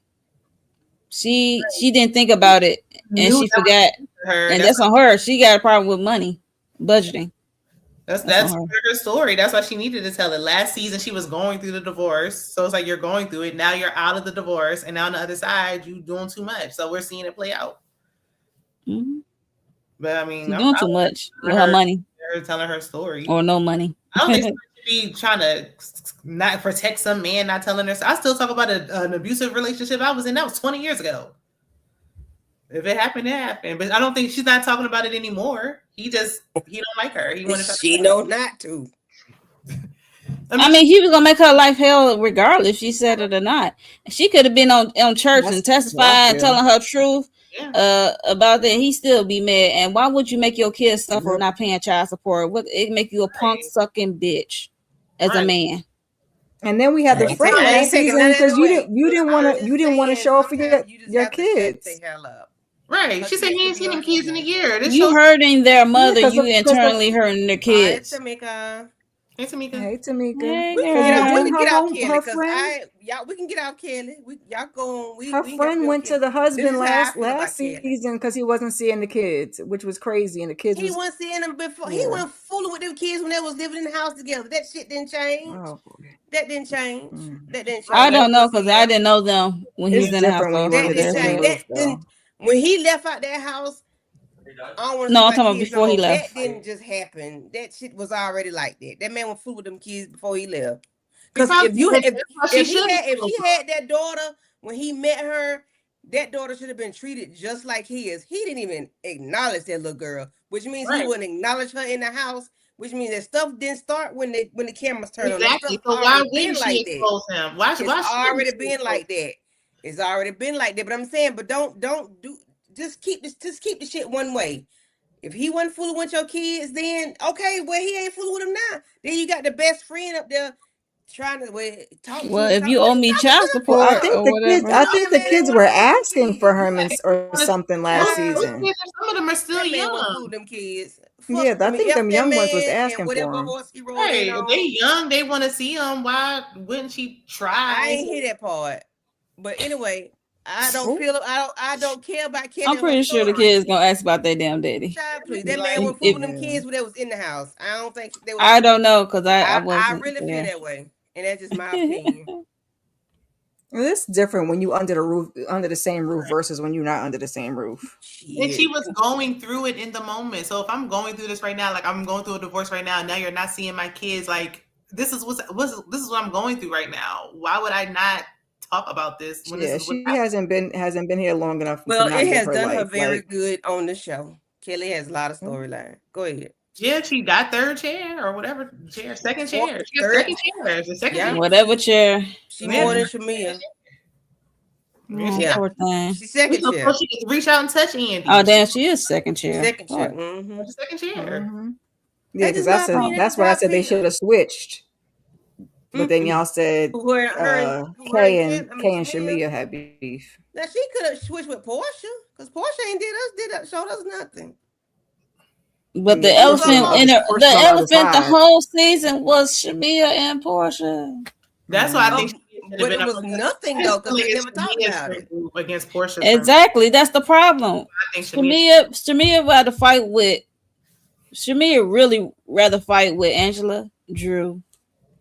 She didn't think about it, and she forgot. And that's on her. She got a problem with money, budgeting. That's her story. That's why she needed to tell it. Last season, she was going through the divorce. So it's like you're going through it. Now you're out of the divorce. And now on the other side, you're doing too much. So we're seeing it play out. Mm-hmm. But I mean, she's doing too much with her money. Her telling her story. Or no money. I don't think she should be trying to not protect some man, not telling her. I still talk about an abusive relationship I was in. That was 20 years ago. If it happened, it happened. But I don't think she's not talking about it anymore. He don't like her. He wanted. She know not to. I mean, he was gonna make her life hell regardless if she said it or not. She could have been on church and testifying, telling her truth about that. He still be mad. And why would you make your kids suffer not paying child support? It make you a punk sucking bitch as a man. And then we had the friend last season because you didn't want to show up for your kids. Right. She said he ain't seen them kids in a year. You hurting their mother, you internally hurting their kids. Hey, Tamika. Hey, Tamika. Hey, we can get off Kelli because we can get off Kelli. Y'all go on. Her friend went to the husband last season because he wasn't seeing the kids, which was crazy. And the kids he wasn't seeing them before. Yeah. He wasn't fooling with them kids when they was living in the house together. That shit didn't change. Oh boy. That didn't change. That didn't change. I don't know because I didn't know them when he was in the house. That didn't change. When he left out that house. I'm talking about before he left. That didn't just happen. That shit was already like that. That man was fooling with them kids before he left. Because if he had that daughter when he met her, that daughter should have been treated just like his. He didn't even acknowledge that little girl, which means he wouldn't acknowledge her in the house. Which means that stuff didn't start when the cameras turned on. Exactly. So why wouldn't she expose him? Why? It's already been like that. It's already been like that. But I'm saying, but don't do. Just keep the shit one way. If he wasn't fooling with your kids, then okay, well he ain't fooling with them now. Then you got the best friend up there trying to talk. Well, if you owe me child support, I think the kids were asking for Herman or something last season. Some of them are still young. Them kids. Yeah, I think them young ones was asking for him. Hey, if they young, they want to see him. Why wouldn't she try? I ain't hear that part. But anyway. I don't Oh, feel. I don't care about Kelly I'm and her pretty sure the story. kids gonna ask about their damn daddy. Child, please. That man Like, was If fooling them yeah. kids when they was in the house. I don't think they was. I don't know, cause I I wasn't really feel there. that way, and that's just my opinion. Well, it's different when you under the roof, under the same roof, versus when you're not under the same roof. and she Shit. was going through it in the moment. So if I'm going through this right now, like I'm going through a divorce right now, now you're not seeing my kids. Like this is this is what I'm going through right now. Why would I not talk about this when this Yeah, is what's she happening? hasn't been here long enough to Well, not it live has her done her life. very Like, good on the show. Kelly has a lot of oh, storyline. Go ahead. Yeah, she got third chair or whatever chair, second chair. She got Third. second chair. It's the second Yeah, chair. Whatever chair. she Yeah, more Yeah. than Shamea. Oh, Yeah, poor thing. she's we second so chair. close she could reach out and touch Oh Andy. damn, she is second chair. Second chair. Fuck. Mm-hmm. The second chair. hmm yeah, That's because just my Oh, opinion. That's that's just what I how I said. They feel. should have switched. But then Mm-mm. y'all said Kay and Shamea. Shamia had beef. Now she could have switched with Portia, because Portia ain't showed us nothing. but the Yeah, Who was her elephant in mama? the Portia don't know how to elephant the slide. whole season was Shamia and Portia. That's why I think Oh, she should have but been it up was against. nothing His though, because feeling they is never talked Shamia's about friend it. group against Portia's friend. Exactly, that's the problem. I think Shamia. Shamia rather fight with Shamia really rather fight with Angela, Drew,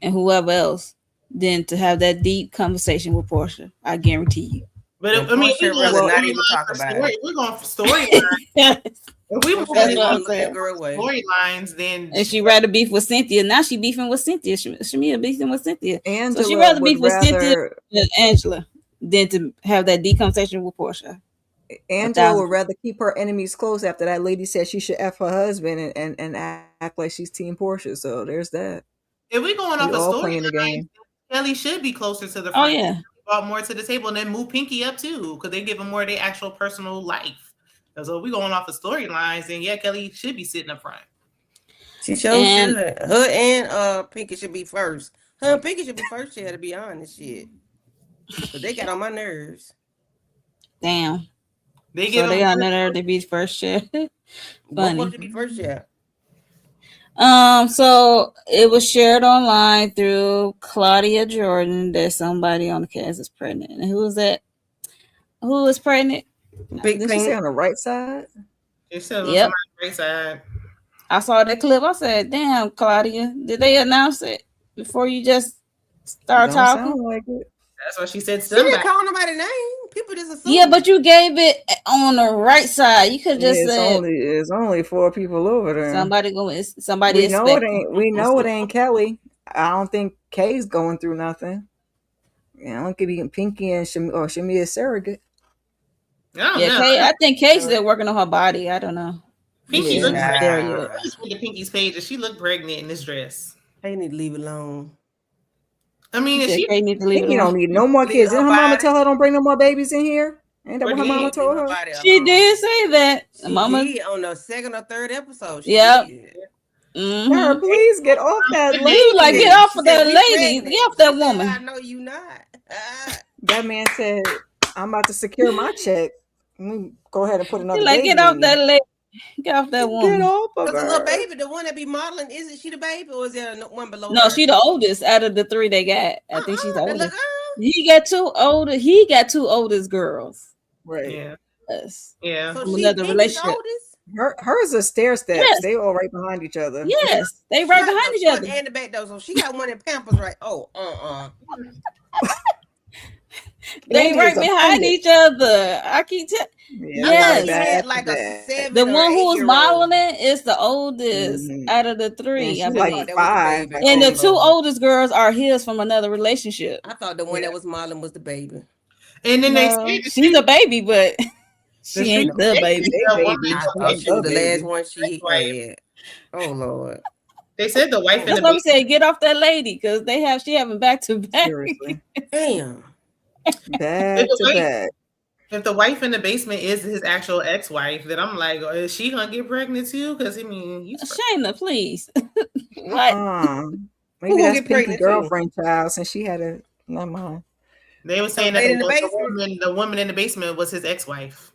and whoever else than to have that deep conversation with Portia. I guarantee you. But And I mean, if we Portia going rather Well, not even storyline talk for about story, it. we're going for storyline. That's If we Portia moving didn't what want I'm to look that saying. girl away. storylines, then And she rather beef with Cynthia. Now she beefing with Cynthia. Shamia beefing with Cynthia. So she Angela rather beef would with Cynthia rather than Angela than to have that deep conversation with Portia. A Angela thousand. would rather keep her enemies close after that lady said she should F her husband and act like she's Team Portia. So there's that. if we going We off a all storyline, playing the game. Kelly should be closer to the Oh front. yeah. Brought more to the table, and then move Pinky up too, because they give them more of their actual personal life. So if we going off of storylines, then yeah, Kelly should be sitting up front. She should. And Her and Pinky should be first. Her and Pinky should be first chair, to be honest, shit. Because they got on my nerves. damn. They So give they them got another to be first chair. Both of Funny. them should be first chair. So it was shared online through Claudia Jordan that somebody on the cast is pregnant. And who was that? Who was pregnant? Big Did she say Pink. on the right side? It said Yep. on my right side. I saw that clip. I said, damn, Claudia, did they announce it before you just start Don't talking? sound like it. That's what she said. She didn't Somebody. call nobody name. People just assume. Yeah, but you gave it on the right side. You could Yeah, just said it's only 4 people over there. somebody going somebody We know it expecting. ain't. We know it ain't Kelly. I don't think Kay's going through nothing. Yeah, I don't think even Pinky and Shamia surrogate. I don't Yeah, know. I think Kay's still working on her body. I don't know. Pinky She's looks not pregnant. there I yet. just went to Pinky's page and she looked pregnant in this dress. They need to leave it alone. I mean, You if said she Kay need to leave it Pinky don't alone. need no more Leave kids. her Didn't her mama body. tell her don't bring no more babies in here? Ain't that what her mama Leave told her her? body She alone. did say that. She Mama. did on the second or third episode. She Yep. did. Her, Mm-hmm. please get off that You like lady. get off She of said, that "We lady. pregnant." Get off that She said, woman. I know you not. That man said, "I'm about to secure my check. Let me go ahead and put another You like baby get off in that you. lady. Get off that Get woman. off of Because the little her." baby, the one that be modeling, isn't she the baby, or is there one below No, her? she the oldest out of the three they got. I think she's the The little oldest. girl. He got two oldest girls. Right. Yeah. Yes. Yeah. So From she another Pinky's relationship. oldest. Hers are stair steps. Yes. They all right behind each other. Yes. They She right got behind the each front other. and the back though, so she got one in Pampers, right? Oh, They Andy right is behind offended. each other. I keep telling. Yeah, I thought Yes. he bad had for like a that. 7 The or one who was 8-year-old. modeling it is the oldest Mhm. out of the And three, she's I I like believe. thought that was the 5. baby. I And the think. Oh two Lord. oldest girls are his from another relationship. I thought the one Yeah. that was modeling was the baby. And then they No, say the she's a baby, but she the ain't the baby. They woman, baby. I She thought ain't she was the the last baby. one she wife. had. Oh Lord. They said the wife and That's the why we baby. said get off that lady because she having back to back. Seriously. Damn. Bad to bad. If the wife in the basement is his actual ex-wife, then I'm like, is she gonna get pregnant too? Because I mean, he's Shayna, please. What? Who Maybe gonna that's get Pinky pregnant too? girlfriend child since she had a never mind. They were So saying that lady in the basement. the woman in the basement was his ex-wife.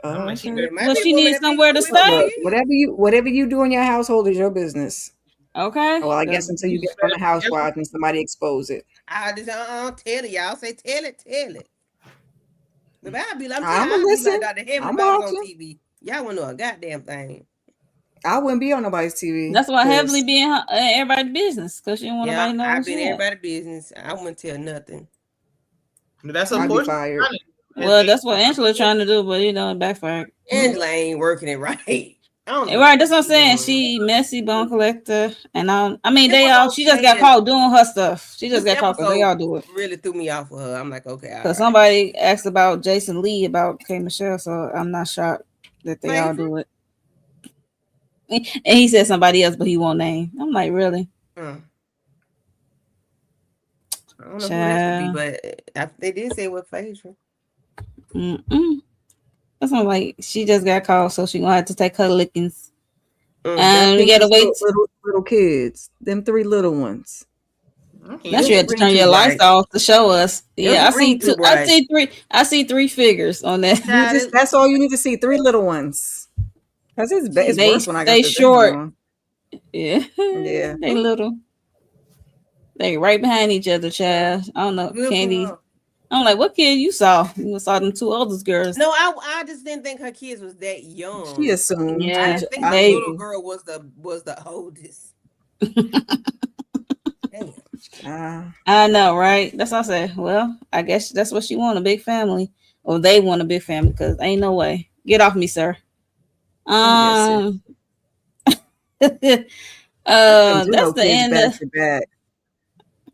I'm like, she Okay. It might Well, be she a woman needs that somewhere to Pinky with stay. Look, too. whatever you do in your household is your business. Okay. Well, I guess until you get on the housewives and somebody expose it. I just tell it, y'all. Say tell it. If I be like, I'ma I'll be like listen. Dr. Heaven I'm if I was on watching. TV. Y'all wouldn't know a goddamn thing. I wouldn't be on nobody's TV. That's why 'cause Heavenly be in everybody's business because she don't want Yeah, nobody to know I've what been she in at. everybody's business. I wouldn't tell nothing. But that's what I'd be Portia fired. trying to do. Well, that's what Angela trying to do, but it backfired. Angela ain't working it right. I don't know Right, that's what I'm she saying. doing. She messy bone collector, and I mean It they was all. She just got okay. caught doing her stuff. She just This got caught because they episode all do it. really threw me off of her. I'm like, okay, all Because right. somebody asked about Jason Lee about K Michelle, so I'm not shocked that they all do it. And he said somebody else, but he won't name. I'm like, really? I don't know who that would be, but they did say what Phaedra. That's not like she just got caught, so she gonna have to take her lickings. I And we think gotta it's wait. little kids. Them 3 little ones. Now you have to turn your lights off to show us. Yeah, I see two. I see three. I see 3 figures on that. That's all you need to see. 3 little ones. Cause it's worse when I got they the short. on. Yeah, they little. They right behind each other, child. I don't know, Candy. I'm like, what kid you saw? You saw them 2 oldest girls. No, I just didn't think her kids was that young. She assumed. Yeah, I didn't think the little girl was the oldest. Damn. I know, right? That's what I said. Well, I guess that's what she want, a big family. Or they want a big family, because ain't no way. Get off me, sir. That's the end of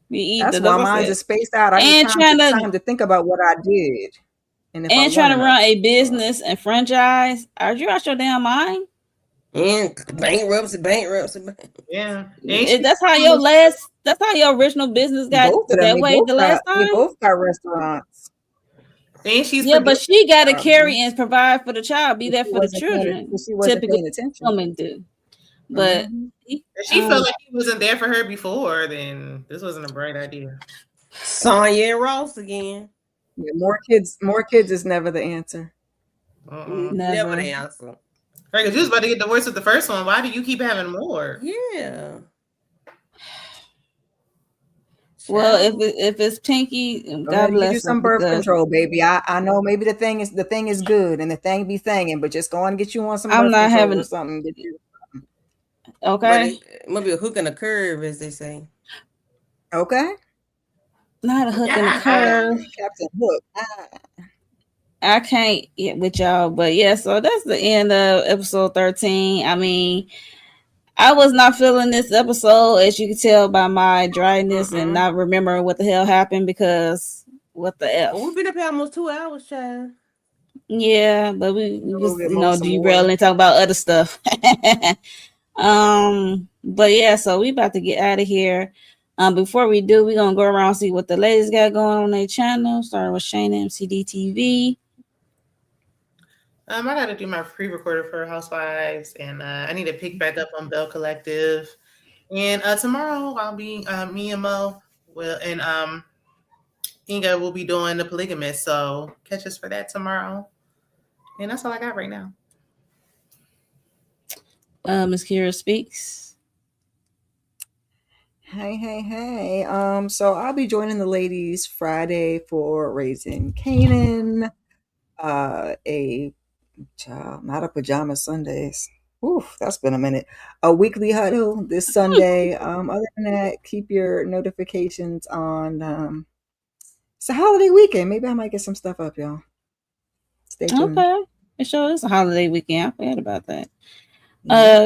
That's why mine's is spaced out. I need time to think about what I did. And trying to run a business and franchise. Are you out your damn mind? And bankruptcy. Yeah. That's how your original business got that way the last time. They both got restaurants. But she got to carry and provide for the child, be there for the children. She wasn't paying attention. Women do. But if she felt like he wasn't there for her before, then this wasn't a bright idea. Sonya and Ross again. Yeah, more kids is never the answer. Never the answer. Right, because you was about to get divorced with the first one. Why do you keep having more? Yeah. Well, if it's Pinky, God bless. You do some birth control, baby. I know maybe the thing is good and the thing be thinging, but just go and get you on some. I'm birth not control having or something. Okay. It might be a hook and a curve, as they say. Okay. Not a hook and a curve. Captain Hook. I can't get with y'all, but yeah, so that's the end of episode 13. I mean, I was not feeling this episode, as you can tell by my dryness and not remembering what the hell happened, because what the F? We've been up here almost 2 hours, child. Yeah, but we just, derail and talk about other stuff. But yeah, so we about to get out of here. Before we do, we're gonna go around and see what the ladies got going on their channel, starting with Shayna MCD TV. I got to do my pre-recorder for Housewives, and I need to pick back up on Bell Collective. And tomorrow I'll be me and Mo and Inga will be doing The Polygamist. So catch us for that tomorrow. And that's all I got right now. Miss Kira speaks. Hey. So I'll be joining the ladies Friday for Raising Canaan. Not a pajama Sundays. Oof, that's been a minute. A weekly huddle this Sunday. Other than that, keep your notifications on. It's a holiday weekend. Maybe I might get some stuff up, y'all. Stay tuned. Okay. It sure is a holiday weekend. I forgot about that.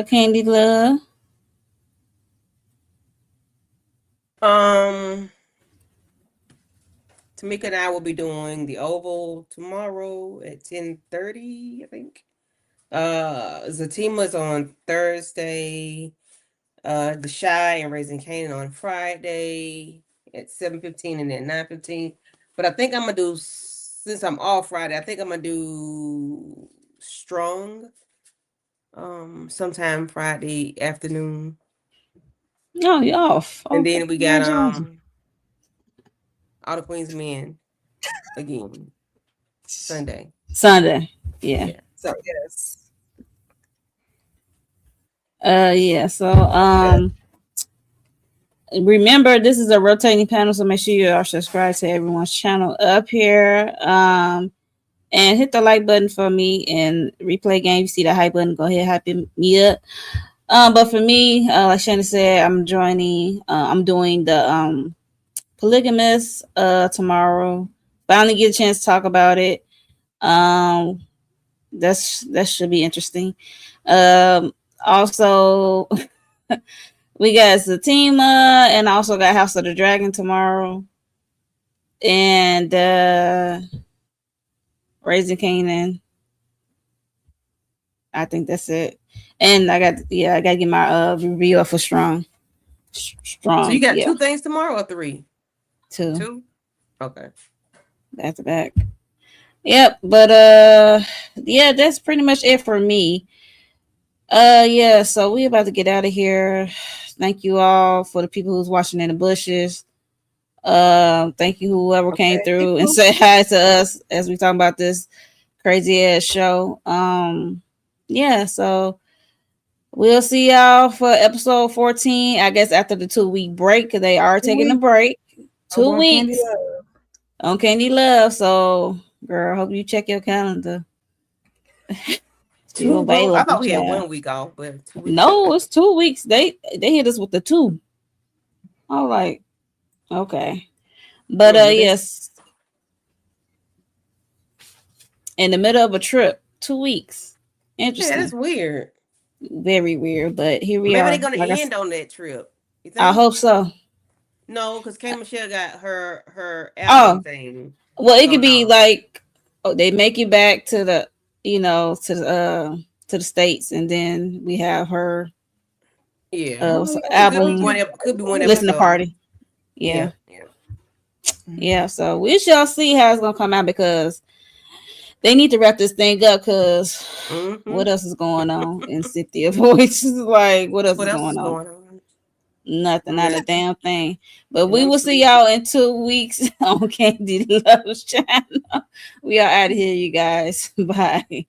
Candy Love. Tamika and I will be doing the Oval tomorrow at 10:30, I think. Zatima's on Thursday. The Shy and Raising Canaan on Friday at 7:15 and then 9:15. But I think I'm gonna do, since I'm off Friday, I think I'm gonna do Strong sometime Friday afternoon. No, you're off. And then we got All the Queen's Men again Sunday. Yeah. So yes. So remember, this is a rotating panel, so make sure you are subscribed to everyone's channel up here. And hit the like button for me and replay game. You see the hype button, go ahead, hype me up. But for me, like Shannon said, I'm doing the polygamous tomorrow. Finally get a chance to talk about it. Um that should be interesting. Also we got Zatima and also got House of the Dragon tomorrow. And Raising Canaan. I think that's it. And I gotta get my review up for Strong. So you Strong, got yeah. 2 things tomorrow or 3? Two. 2? Okay. Back to back. Yep, but yeah, that's pretty much it for me. Yeah, so we about to get out of here. Thank you all for the people who's watching in the bushes. Thank you whoever came through and said hi to us as we talk about this crazy ass show. Yeah, so we'll see y'all for episode 14. I guess after the 2-week break, because they are taking a break. 2 weeks on Candy Love. So, girl, hope you check your calendar. I thought we had 1 week off, but 2 weeks. No, it's 2 weeks. They hit us with the 2. I was like, okay. But yes. In the middle of a trip, 2 weeks. Interesting. Yeah, that's weird. Very weird, but here we are. Maybe they're gonna end on that trip. You think? I hope so. No, because K Michelle got her album thing. Well, it could be like, they make you back to the, to the States, and then we have her album. Could be one listening party. Yeah. So we shall see how it's gonna come out, because they need to wrap this thing up, because what else is going on in Cynthia Voice? Like, what else is going on? Nothing, not a damn thing. But we will see y'all in 2 weeks on Candy Love's channel. We are out of here, you guys. Bye.